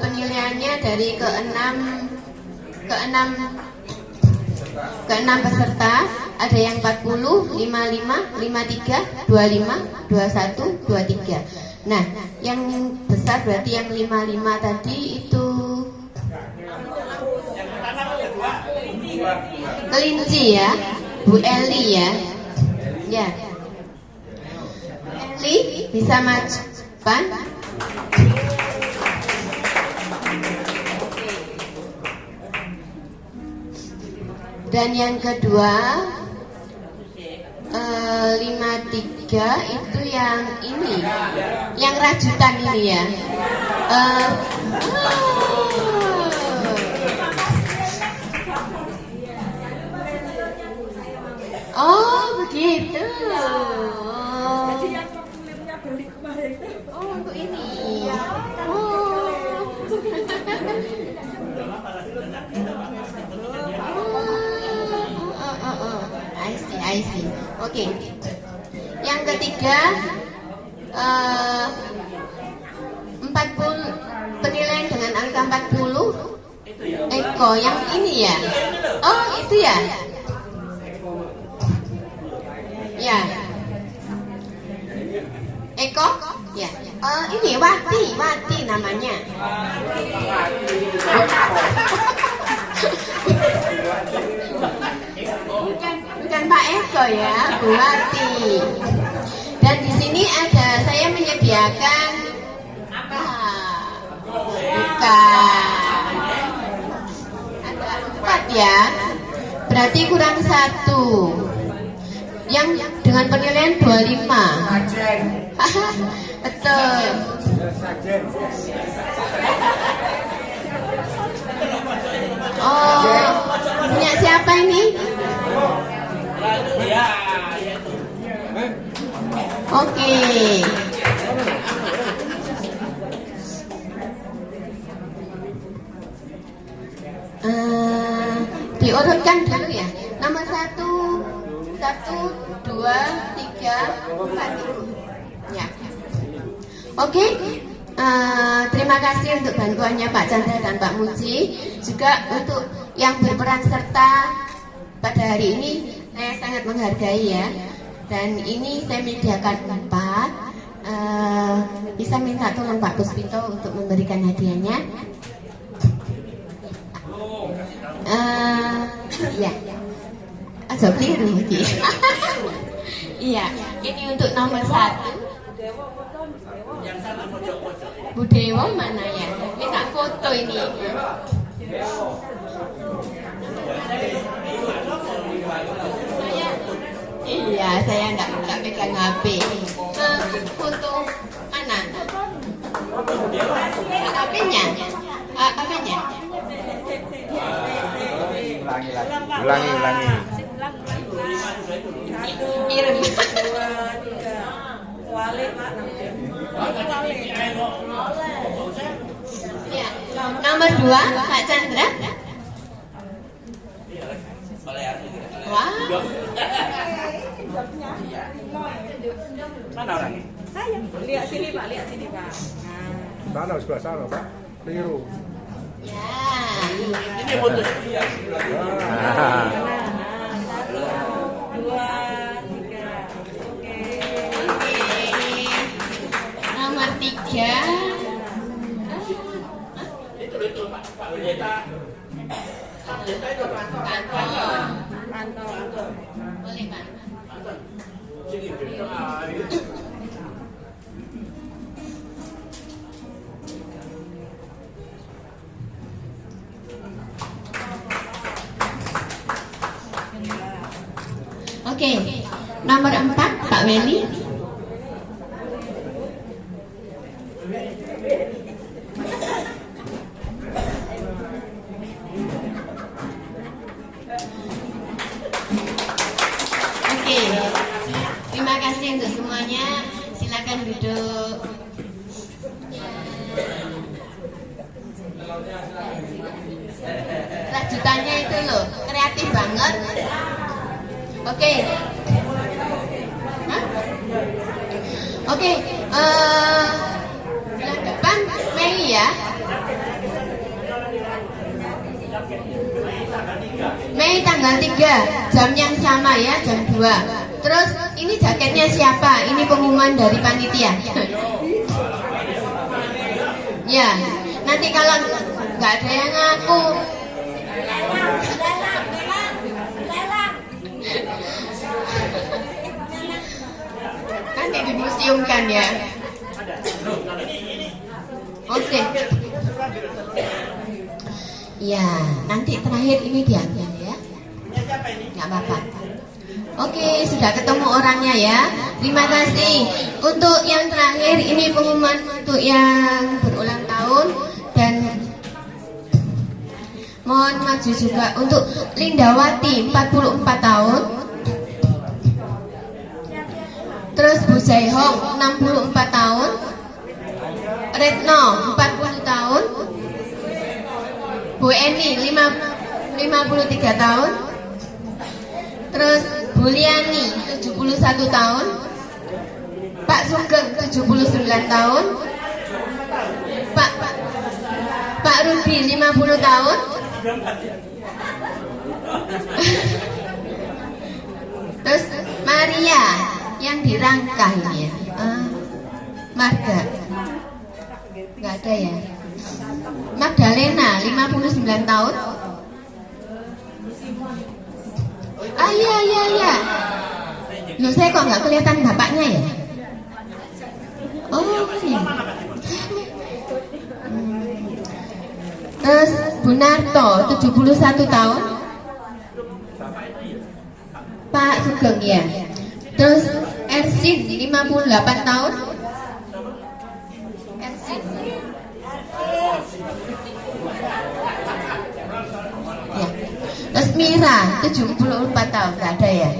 penilaiannya dari ke-6 peserta, ada yang 40, 55, 53, 25, 21, 23. Nah, yang besar berarti yang 55 tadi itu kelinci ya, Bu Eli ya. Ya. Eli bisa maju depan. Dan yang kedua 53 itu yang ini, yang rajutan ini ya. Oh begitu. Oh untuk ini. I see. Oke. Yang ketiga 40, penilaian dengan angka 40. Eko yang ini ya. Oh itu ya. Ya. Eko? Ya. Ini Wati namanya. Bukan Pak Eko ya, Bu Wati. Dan di sini saya menyediakan apa? Bukan. Ada 4 ya. Berarti kurang 1. Yang dengan penilaian 25. Betul. Oh, punya siapa ini? Oke. Diurutkan dulu ya. Nomor 1, 2, 3, 4. Ya. Oke. Terima kasih untuk bantuannya Pak Chandra dan Pak Muji. Juga untuk yang berperan serta pada hari ini, saya sangat menghargai ya. Dan ini saya menyediakan 4. Bisa minta tolong Pak Puspito untuk memberikan hadiahnya. Ya. Aja keliru iki. Iya, ini untuk nomor 1. Bu Dewa mana ya? Minta foto ini. Saya enggak pegang HP. Foto mana? HP-nya? HP-nya? Ulangi. Kirim. Ya, nomor 2 Pak Chandra. Wah. Mana orangnya? Saya. Lihat sini Pak. Sana sebelah sana Pak. Keliru. Ya. Ini foto dia. 1, 2, 3. Oke. Nomor 3. Itu Pak Pendeta. Pak Pendeta itu Pantau. Boleh Pak. Sini. Oke, nomor 4 Pak Weli. Oke, terima kasih untuk semuanya. Silakan duduk. Lanjutannya itu loh, kreatif banget. Oke. Hah? Oke, bulan depan Mei ya. Mei tanggal 3, jam yang sama ya, jam 2. Terus ini jaketnya siapa? Ini pengumuman dari panitia. Ya, nanti kalau nggak ada yang ngaku, nanti dimuseumkan ya. Oke. Ya, nanti terakhir ini diambil ya. Nggak apa-apa. Oke, sudah ketemu orangnya ya. Terima kasih. Untuk yang terakhir ini pengumuman untuk yang berulang tahun dan mohon maju juga untuk Lindawati 44 tahun. Terus Bu Jaihong 64 tahun. Retno 40 tahun. Bu Eni 53 tahun. Terus Bu Liani 71 tahun. Pak Sugeng 79 tahun. Pak Rudi 50 tahun. Terus Maria yang dirangkah ini ya. Marga nggak ada ya. Magdalena 59 tahun. Iya. Loh, saya kok nggak kelihatan bapaknya ya? Oh, iya. Terus Bu Narto 71 tahun. Pak Sugeng ya. Terus Ersin 58 tahun. Ersin. Ya. Terus Mira 74 tahun, nggak ada ya?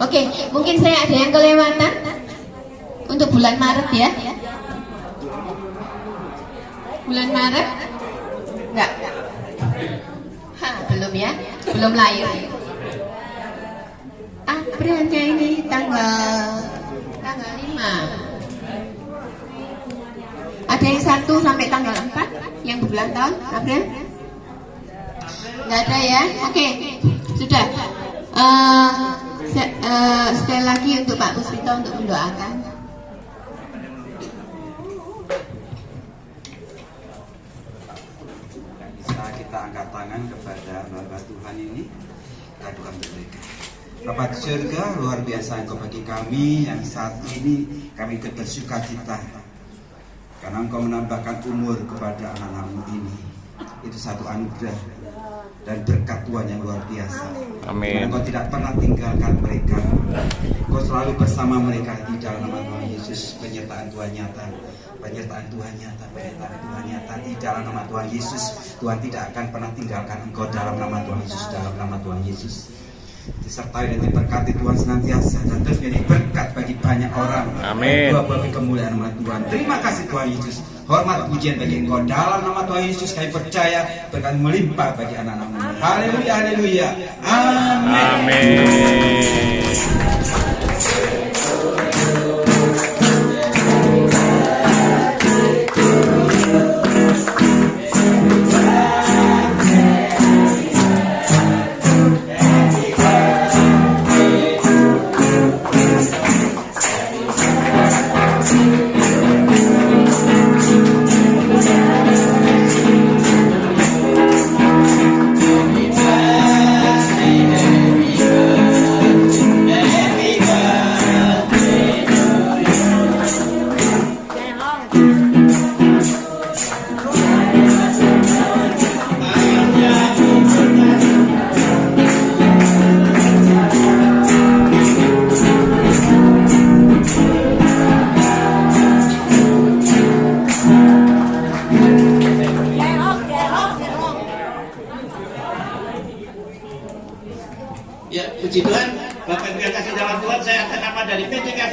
Oke, mungkin saya ada yang kelewatan untuk bulan Maret ya. Bulan Maret? Enggak. Belum ya? Belum lahir. Aprilnya ini tanggal 5. Ada yang 1 sampai tanggal 4 yang berulang tahun April? Enggak ada ya? Oke, sudah. Sekali lagi untuk Pak Puspito untuk mendoakan. Kita angkat tangan kepada hamba Tuhan ini, kita doa untuk mereka. Bapa di surga, luar biasa Engkau bagi kami yang saat ini kami ikut bersuka cita karena Engkau menambahkan umur kepada anak-anak-Mu ini. Itu satu anugerah dan berkat Tuhan yang luar biasa. Amin. Engkau tidak pernah tinggalkan mereka. Engkau selalu bersama mereka di dalam nama Tuhan Yesus. Penyertaan Tuhan nyata. Penyertaan Tuhan nyata, penyertaan Tuhan nyata di dalam nama Tuhan Yesus. Tuhan tidak akan pernah tinggalkan engkau dalam nama Tuhan Yesus, dalam nama Tuhan Yesus. Disertai dan diberkati Tuhan senantiasa dan terus menjadi berkat bagi banyak orang. Amin. Bagi kemuliaan nama Tuhan. Terima kasih Tuhan Yesus. Hormat pujian bagi engkau dalam nama Tuhan Yesus. Kami percaya berkat melimpah bagi anak-anak-Mu. Haleluya, haleluya. Amin.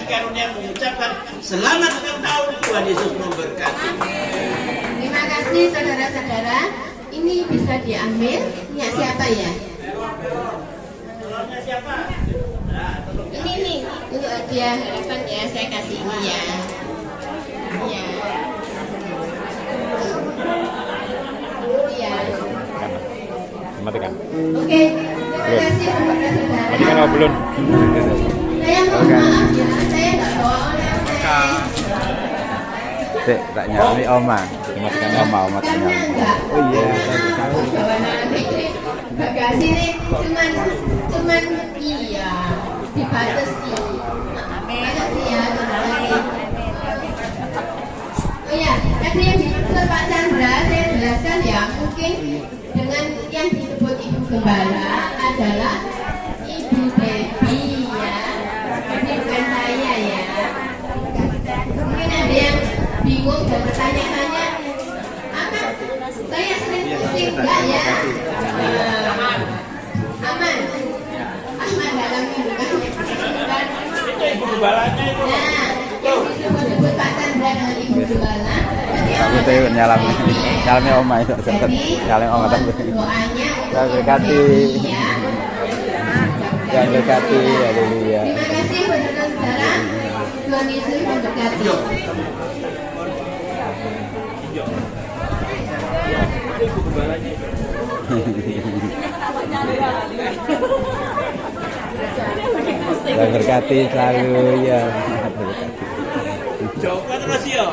karunia mengucapkan selamat ulang tahun. Tuhan Yesus memberkati. Terima kasih saudara-saudara. Ini bisa diambil. Punya siapa ya? Siapa? Ini nih untuk hadiah harapan ya, saya kasih ini ya. Iya. Iya. Matikan. Oke, terima kasih saudara-saudara. Matikan apa belum? Saya mohon maaf ya, saya nggak bawa oleh-oleh. Dek, tak nyali oma. Dimatikan oma tak nyali. Oh iya, bagasi nih cuman iya dibatasi. Makasih ya teman-teman. Oh ya, tadi yang disebut Pak Chandra saya jelaskan ya, mungkin dengan yang disebut Ibu Gembala adalah Ibu Debbie ya. Ini bukan saya ya. Mungkin ada yang bingung dan bertanya-tanya, apa? Saya sering pusing enggak ya? Aman dalam kehidupan. Itu Ibu Gembalanya itu. Nah, yang disebut-sebut Pak Chandra dengan Ibu Gembala. Aku tuh nyalamnya oma itu, nyalamnya oma tapi. Yang berkati, yang berkati, haleluya. Terima kasih saudara-saudara. Tuhan Yesus memberkati. Yang berkati selalu ya. Jauh terus ya.